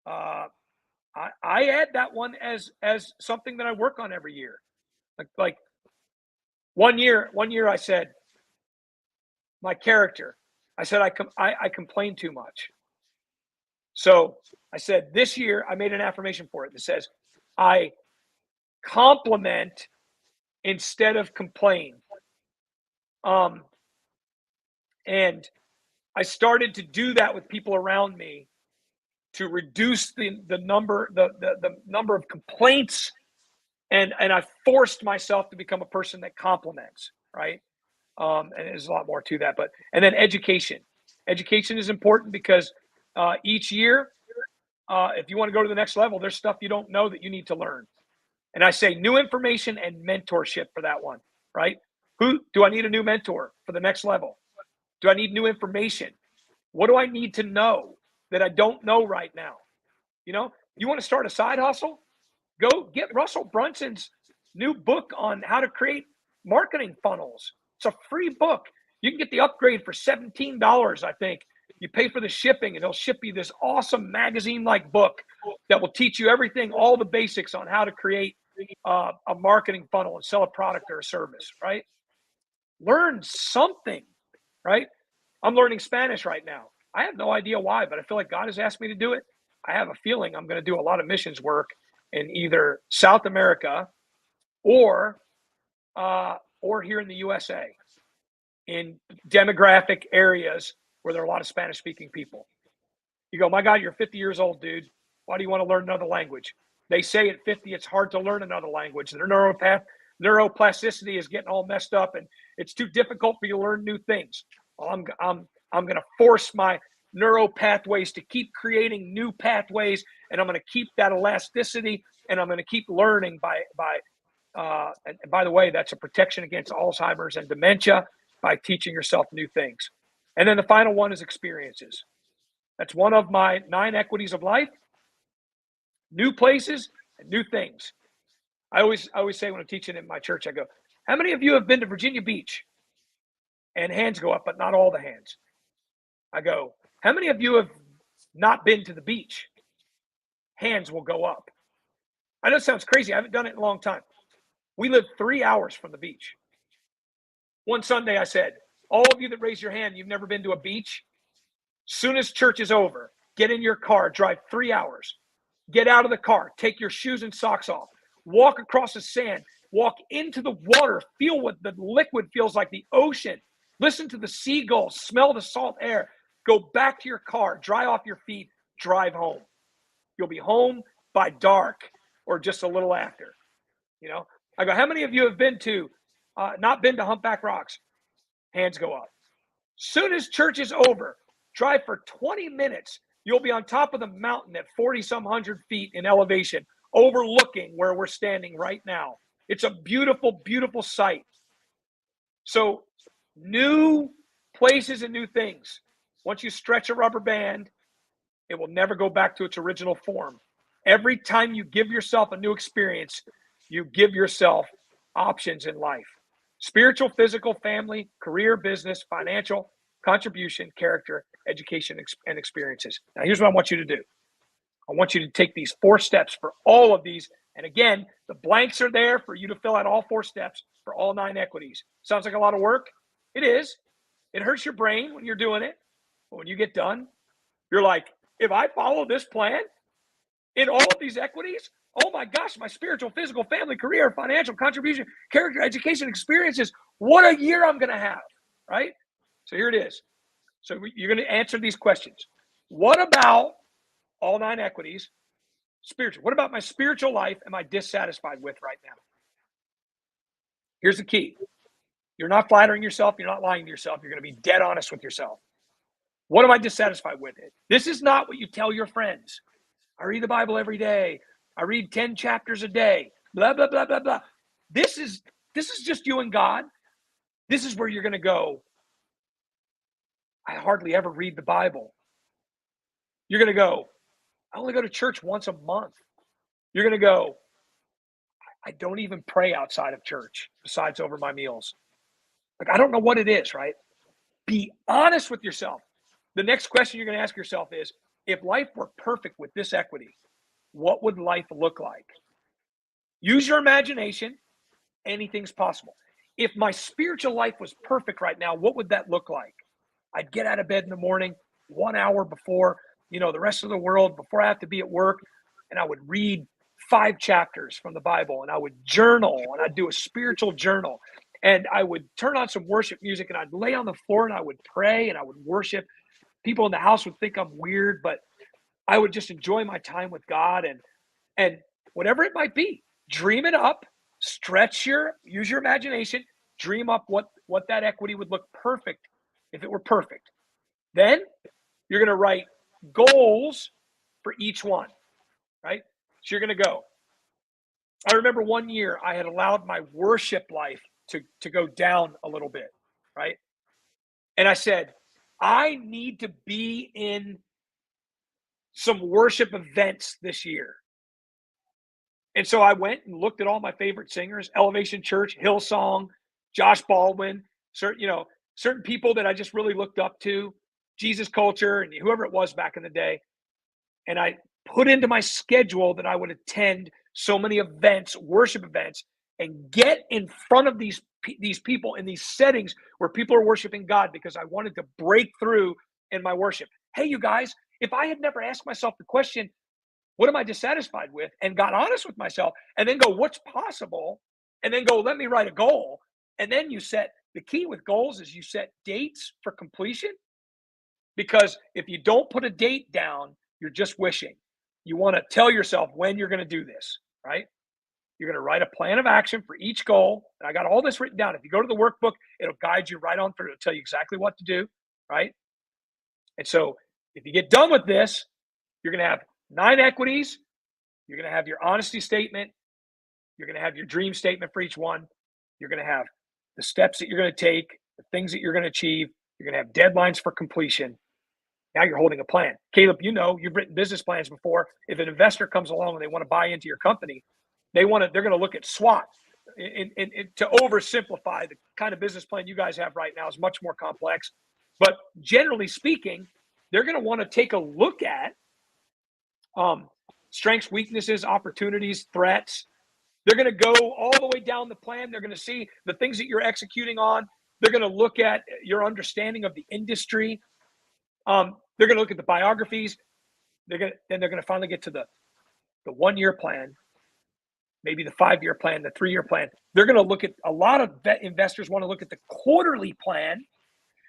I add that one as something that I work on every year. Like one year I said, my character, I said, I complain too much. So I said, this year I made an affirmation for it that says, I compliment instead of complain. And I started to do that with people around me to reduce the number of complaints, and I forced myself to become a person that compliments, right? And there's a lot more to that, and then education. Education is important because each year, if you want to go to the next level, there's stuff you don't know that you need to learn. And I say new information and mentorship for that one, right? Who do I need a new mentor for the next level? Do I need new information? What do I need to know that I don't know right now? You want to start a side hustle? Go get Russell Brunson's new book on how to create marketing funnels. It's a free book. You can get the upgrade for $17, I think. You pay for the shipping, and they'll ship you this awesome magazine-like book that will teach you everything, all the basics on how to create a marketing funnel and sell a product or a service, right? Learn something, right? I'm learning Spanish right now. I have no idea why, but I feel like God has asked me to do it. I have a feeling I'm going to do a lot of missions work in either South America or here in the USA, in demographic areas where there are a lot of Spanish-speaking people. You go, my God, you're 50 years old, dude. Why do you want to learn another language? They say at 50 it's hard to learn another language. Their neuroplasticity is getting all messed up, and it's too difficult for you to learn new things. Well, I'm going to force my neural pathways to keep creating new pathways, and I'm going to keep that elasticity and I'm going to keep learning and by the way, that's a protection against Alzheimer's and dementia by teaching yourself new things. And then the final one is experiences. That's one of my 9 equities of life: new places and new things. I always say when I'm teaching in my church, I go, how many of you have been to Virginia Beach? And hands go up, but not all the hands. I go, how many of you have not been to the beach? Hands will go up. I know it sounds crazy. I haven't done it in a long time. We live 3 hours from the beach. One Sunday I said, all of you that raise your hand, you've never been to a beach? Soon as church is over, get in your car, drive 3 hours. Get out of the car, take your shoes and socks off, walk across the sand, walk into the water, feel what the liquid feels like, the ocean, listen to the seagulls, smell the salt air, go back to your car, dry off your feet, drive home. You'll be home by dark or just a little after. You know, I go, how many of you have not been to Humpback Rocks? Hands go up. Soon as church is over, drive for 20 minutes. You'll be on top of the mountain at 40-some hundred feet in elevation, overlooking where we're standing right now. It's a beautiful, beautiful sight. So new places and new things. Once you stretch a rubber band, it will never go back to its original form. Every time you give yourself a new experience, you give yourself options in life: spiritual, physical, family, career, business, financial, contribution, character, education, and experiences. Now, here's what I want you to do. I want you to take these 4 steps for all of these. And again, the blanks are there for you to fill out all 4 steps for all 9 equities. Sounds like a lot of work. It is. It hurts your brain when you're doing it. But when you get done, you're like, if I follow this plan in all of these equities, oh my gosh, my spiritual, physical, family, career, financial, contribution, character, education, experiences, what a year I'm going to have, right? So here it is. So you're going to answer these questions. What about all 9 equities? Spiritual. What about my spiritual life am I dissatisfied with right now? Here's the key. You're not flattering yourself. You're not lying to yourself. You're going to be dead honest with yourself. What am I dissatisfied with? This is not what you tell your friends. I read the Bible every day. I read 10 chapters a day. Blah, blah, blah, blah, blah. This is just you and God. This is where you're going to go, I hardly ever read the Bible. You're going to go, I only go to church once a month. You're going to go, I don't even pray outside of church besides over my meals. Like, I don't know what it is, right? Be honest with yourself. The next question you're going to ask yourself is, if life were perfect with this equity, what would life look like? Use your imagination. Anything's possible. If my spiritual life was perfect right now, what would that look like? I'd get out of bed in the morning 1 hour before, the rest of the world, before I have to be at work, and I would read 5 chapters from the Bible, and I would journal, and I'd do a spiritual journal, and I would turn on some worship music, and I'd lay on the floor, and I would pray, and I would worship. People in the house would think I'm weird, but I would just enjoy my time with God, and whatever it might be, dream it up, use your imagination, dream up what that equity would look perfect if it were perfect. Then you're going to write goals for each one, right? So you're going to go. I remember one year I had allowed my worship life to go down a little bit, right? And I said, I need to be in some worship events this year. And so I went and looked at all my favorite singers: Elevation Church, Hillsong, Josh Baldwin, certain people that I just really looked up to, Jesus Culture, and whoever it was back in the day. And I put into my schedule that I would attend so many events, worship events, and get in front of these people in these settings where people are worshiping God, because I wanted to break through in my worship. Hey, you guys, if I had never asked myself the question, what am I dissatisfied with, and got honest with myself, and then go, what's possible, and then go, let me write a goal. And then the key with goals is you set dates for completion, because if you don't put a date down, you're just wishing. You want to tell yourself when you're going to do this, right? You're going to write a plan of action for each goal. And I got all this written down. If you go to the workbook, it'll guide you right on through. It'll tell you exactly what to do, right? And so if you get done with this, you're going to have 9 equities. You're going to have your honesty statement. You're going to have your dream statement for each one. You're going to have the steps that you're going to take, the things that you're going to achieve. You're going to have deadlines for completion. Now you're holding a plan. Caleb, you know, you've written business plans before. If an investor comes along and they want to buy into your company, they're going to look at SWOT. To oversimplify, the kind of business plan you guys have right now is much more complex. But generally speaking, they're going to want to take a look at strengths, weaknesses, opportunities, threats. They're going to go all the way down the plan. They're going to see the things that you're executing on. They're going to look at your understanding of the industry. They're going to look at the biographies. They're going to finally get to the 1-year plan, maybe the 5-year plan, the 3-year plan. They're going to look at, a lot of investors want to look at the quarterly plan,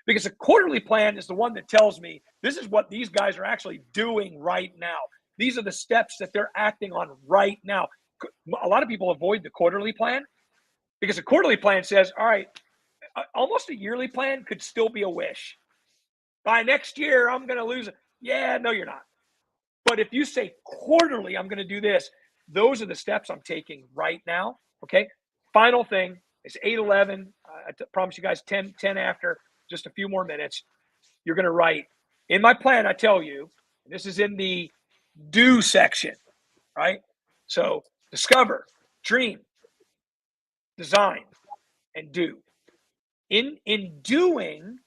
because the quarterly plan is the one that tells me this is what these guys are actually doing right now. These are the steps that they're acting on right now. A lot of people avoid the quarterly plan because the quarterly plan says, all right, almost a yearly plan could still be a wish. By next year, I'm going to lose it. Yeah, no, you're not. But if you say quarterly, I'm going to do this, those are the steps I'm taking right now. Okay. Final thing is 8:11. I promise you guys 10 after, just a few more minutes. You're going to write in my plan. I tell you, this is in the do section, right? So discover, dream, design, and do. In doing,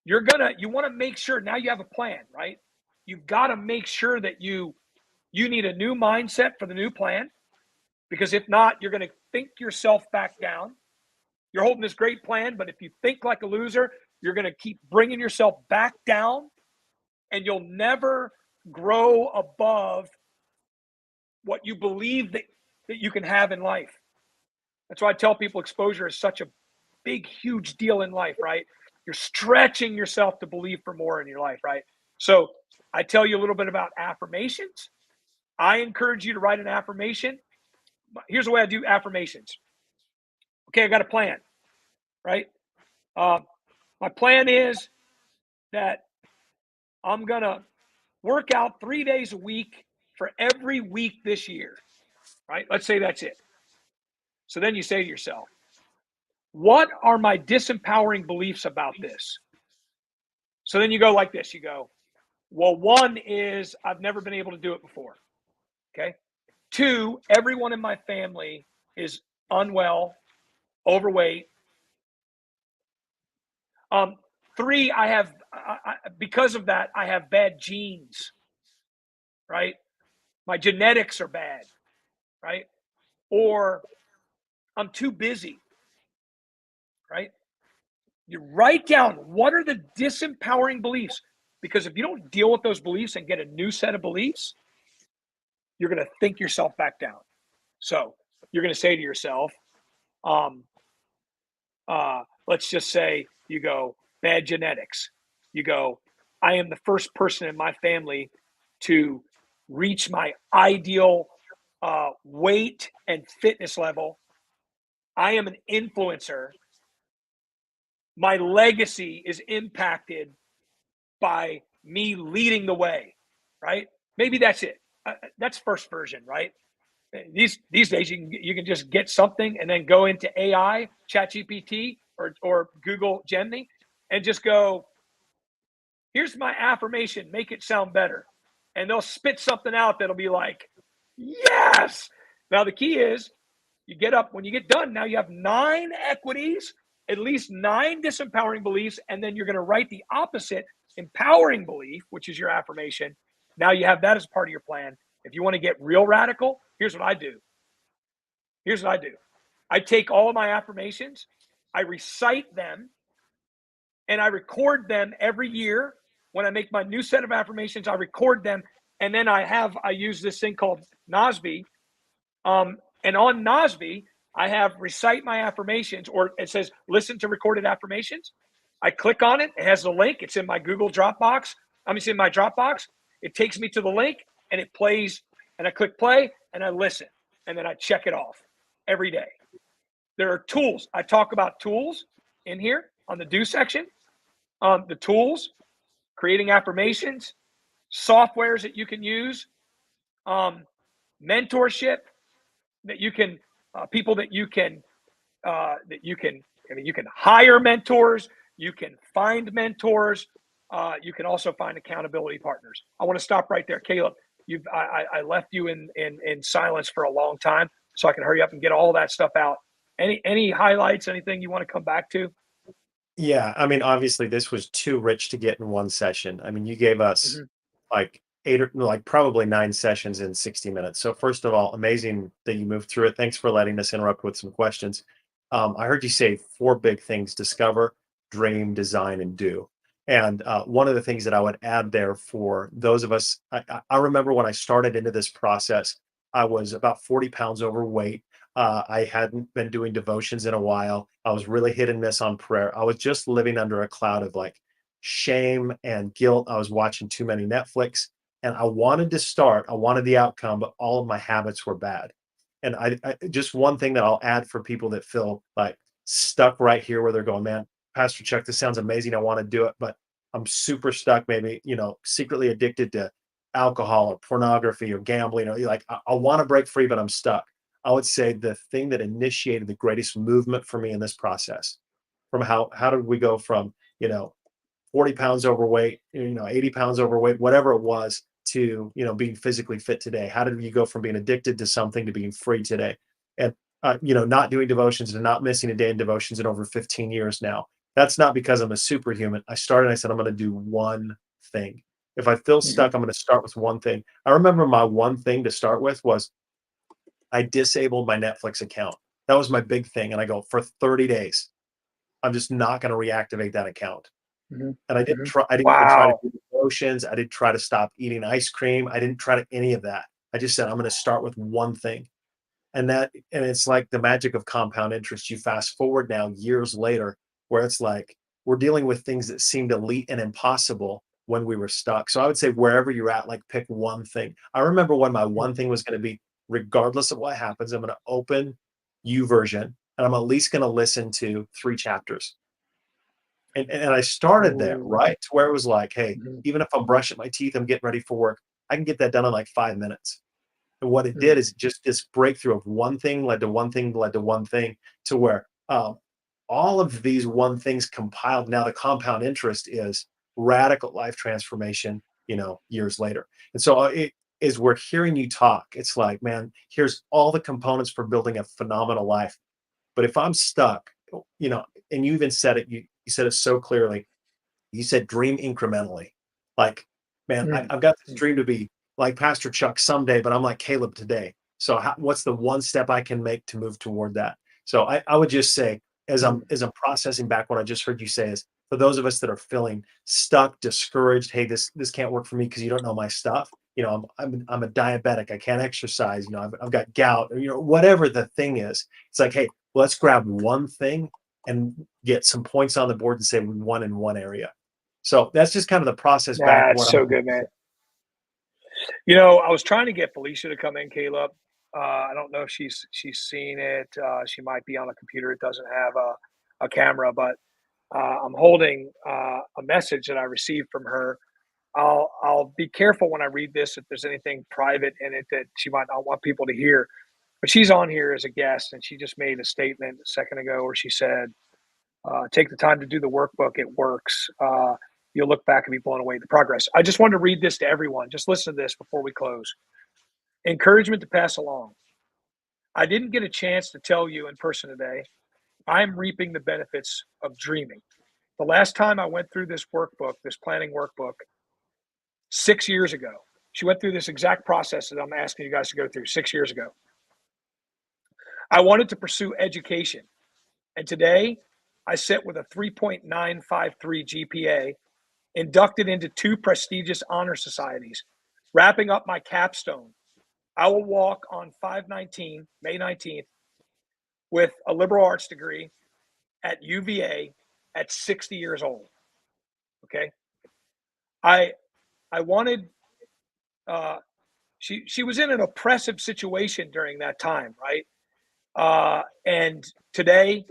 you want to make sure now you have a plan, right? You've got to make sure that you need a new mindset for the new plan, because if not, you're going to think yourself back down. You're holding this great plan, but if you think like a loser, you're going to keep bringing yourself back down, and you'll never grow above what you believe that you can have in life. That's why I tell people exposure is such a big, huge deal in life, right? You're stretching yourself to believe for more in your life, right? So I tell you a little bit about affirmations. I encourage you to write an affirmation. Here's the way I do affirmations. Okay, I got a plan, right? My plan is that I'm going to work out 3 days a week for every week this year, right? Let's say that's it. So then you say to yourself, what are my disempowering beliefs about this? So then you go like this. You go, well, 1 is I've never been able to do it before. Okay. 2, everyone in my family is unwell, overweight. 3, because of that, I have bad genes, right? My genetics are bad, right? Or I'm too busy, right? You write down what are the disempowering beliefs, because if you don't deal with those beliefs and get a new set of beliefs, you're going to think yourself back down. So you're going to say to yourself, let's just say you go, bad genetics. You go, I am the first person in my family to reach my ideal weight and fitness level. I am an influencer. My legacy is impacted by me leading the way, right? Maybe that's it. That's first version, right? These days you can just get something and then go into AI, ChatGPT, or Google Gemini, and just go, here's my affirmation, make it sound better. And they'll spit something out that'll be like, yes. Now the key is you get up, when you get done, now you have 9 equities, at least 9 disempowering beliefs, and then you're going to write the opposite empowering belief, which is your affirmation. Now you have that as part of your plan. If you want to get real radical, here's what I do. I take all of my affirmations, I recite them, and I record them every year. When I make my new set of affirmations, I record them, and then I use this thing called Nosby. And on Nosby, I have recite my affirmations, or it says listen to recorded affirmations. I click on it. It has the link. It's in my Google Dropbox. It's in my Dropbox. It takes me to the link, and it plays, and I click play, and I listen, and then I check it off every day. There are tools. I talk about tools in here on the do section. The tools, creating affirmations, softwares that you can use. mentorship that you can, people that you can, I mean, you can hire mentors, you can find mentors, you can also find accountability partners. I want to stop right there, Caleb. I left you in silence for a long time, so I can hurry up and get all that stuff out. Any highlights? Anything you want to come back to? Yeah, I mean, obviously, this was too rich to get in one session. I mean, you gave us Hmm. like 8 or like probably 9 sessions in 60 minutes. So first of all, amazing that you moved through it. Thanks for letting us interrupt with some questions. I heard you say 4 big things: discover, dream, design, and do. And one of the things that I would add there for those of us, I remember when I started into this process, I was about 40 pounds overweight. I hadn't been doing devotions in a while. I was really hit and miss on prayer. I was just living under a cloud of like shame and guilt. I was watching too many Netflix, and I wanted to start. I wanted the outcome, but all of my habits were bad. And I just one thing that I'll add for people that feel like stuck right here where they're going, man, Pastor Chuck, this sounds amazing. I want to do it, but I'm super stuck, maybe, secretly addicted to alcohol or pornography or gambling, or like I want to break free, but I'm stuck. I would say the thing that initiated the greatest movement for me in this process, from how did we go from, you know, 40 pounds overweight, 80 pounds overweight, whatever it was, to, being physically fit today? How did you go from being addicted to something to being free today? And, not doing devotions and not missing a day in devotions in over 15 years now. That's not because I'm a superhuman. I said, I'm going to do one thing. If I feel Hmm. stuck, I'm going to start with one thing. I remember my one thing to start with was I disabled my Netflix account. That was my big thing. And I go, for 30 days, I'm just not going to reactivate that account. Hmm. And Hmm. I didn't even try to Wow. do emotions. I didn't try to stop eating ice cream. I didn't try to any of that. I just said, I'm going to start with one thing. And it's like the magic of compound interest. You fast forward now years later, where it's like we're dealing with things that seemed elite and impossible when we were stuck. So I would say wherever you're at, like pick one thing. I remember when my one thing was going to be, regardless of what happens, I'm going to open version, and I'm at least going to listen to 3 chapters. And I started there, Ooh. right? To where it was like, hey, Hmm. even if I'm brushing my teeth, I'm getting ready for work, I can get that done in like 5 minutes. And what it Hmm. did is just this breakthrough of one thing led to one thing led to one thing, to where all of these one things compiled. Now the compound interest is radical life transformation, years later. And so it is, we're hearing you talk. It's like, man, here's all the components for building a phenomenal life. But if I'm stuck, you know, and you even said it, you said it so clearly. You said dream incrementally. Like, man, Hmm. I've got this dream to be like Pastor Chuck someday, but I'm like Caleb today. So what's the one step I can make to move toward that? So I would just say, Hmm. as I'm processing back what I just heard you say, is for those of us that are feeling stuck, discouraged, hey, this can't work for me because you don't know my stuff. I'm a diabetic. I can't exercise. I've got gout, or whatever the thing is. It's like, hey, let's grab one thing and get some points on the board and say we won in one area. So that's just kind of the process back of That's what I'm so hearing good, you say. man. I was trying to get Felicia to come in, Caleb. I don't know if she's seen it. She might be on a computer. It doesn't have a camera, but I'm holding a message that I received from her. I'll be careful when I read this if there's anything private in it that she might not want people to hear. But she's on here as a guest, and she just made a statement a second ago where she said, "Take the time to do the workbook; it works. You'll look back and be blown away at the progress." I just wanted to read this to everyone. Just listen to this before we close. Encouragement to pass along. I didn't get a chance to tell you in person today. I'm reaping the benefits of dreaming. The last time I went through this workbook, this planning workbook, 6 years ago, she went through this exact process that I'm asking you guys to go through 6 years ago. I wanted to pursue education. And today I sit with a 3.953 GPA, inducted into 2 prestigious honor societies, wrapping up my capstone. I will walk on 5/19, May 19th, with a liberal arts degree at UVA at 60 years old. Okay. I I wanted she was in an oppressive situation during that time, right? And today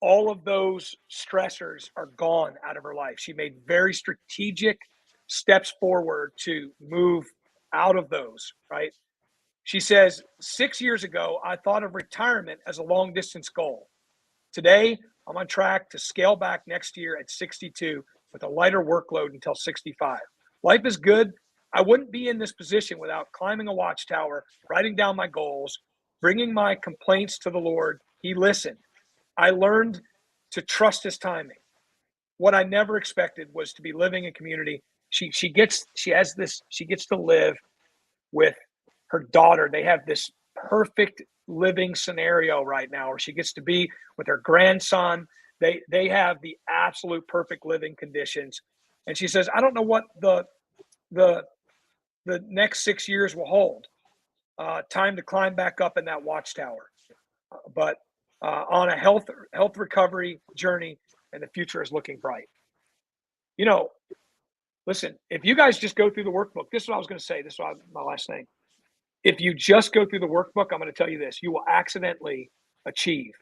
all of those stressors are gone out of her life. She made very strategic steps forward to move out of those, right? She says, 6 years ago, I thought of retirement as a long distance goal. Today, I'm on track to scale back next year at 62 with a lighter workload until 65. Life is good. I wouldn't be in this position without climbing a watchtower, writing down my goals, bringing my complaints to the Lord. He listened. I learned to trust his timing. What I never expected was to be living in community. She gets to live with her daughter. They have this perfect living scenario right now where she gets to be with her grandson. They have the absolute perfect living conditions. And she says, I don't know what the next 6 years will hold. Time to climb back up in that watchtower. But on a health recovery journey, and the future is looking bright. You know, listen, if you guys just go through the workbook, this is what I was going to say. This is my last thing. If you just go through the workbook, I'm going to tell you this, you will accidentally achieve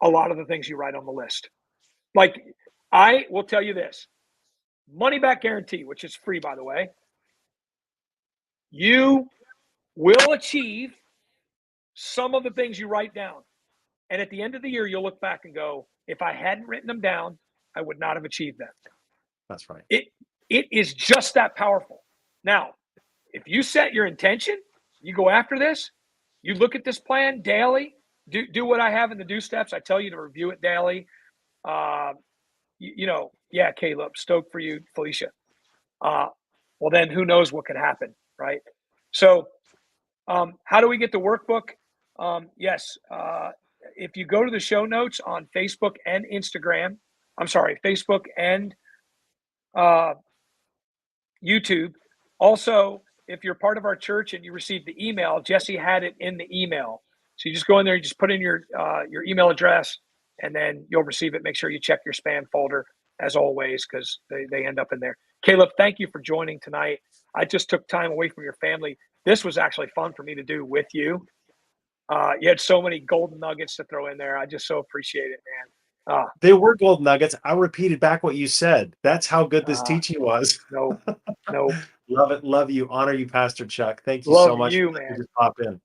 a lot of the things you write on the list. Like, I will tell you this, money back guarantee, which is free, by the way. You will achieve some of the things you write down. And at the end of the year, you'll look back and go, if I hadn't written them down, I would not have achieved them. That's right. It is just that powerful. Now, if you set your intention, you go after this, you look at this plan daily, do what I have in the do steps. I tell you to review it daily. Yeah, Caleb, stoked for you, Felicia. Well, then who knows what can happen, right? So how do we get the workbook? Yes, if you go to the show notes on Facebook and Instagram, Facebook and YouTube. Also, if you're part of our church and you received the email, Jesse had it in the email. So you just go in there, you just put in your email address, and then you'll receive it. Make sure you check your spam folder, as always, because they end up in there. Caleb, thank you for joining tonight. I just took time away from your family. This was actually fun for me to do with you. You had so many golden nuggets to throw in there. I just so appreciate it, man. They were gold nuggets. I repeated back what you said. That's how good this teaching was. No. Love it. Love you. Honor you, Pastor Chuck. Thank you Love so much. you, man. Just pop in.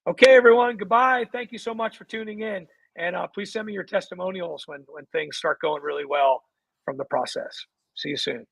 Okay, everyone. Goodbye. Thank you so much for tuning in. And please send me your testimonials when things start going really well from the process. See you soon.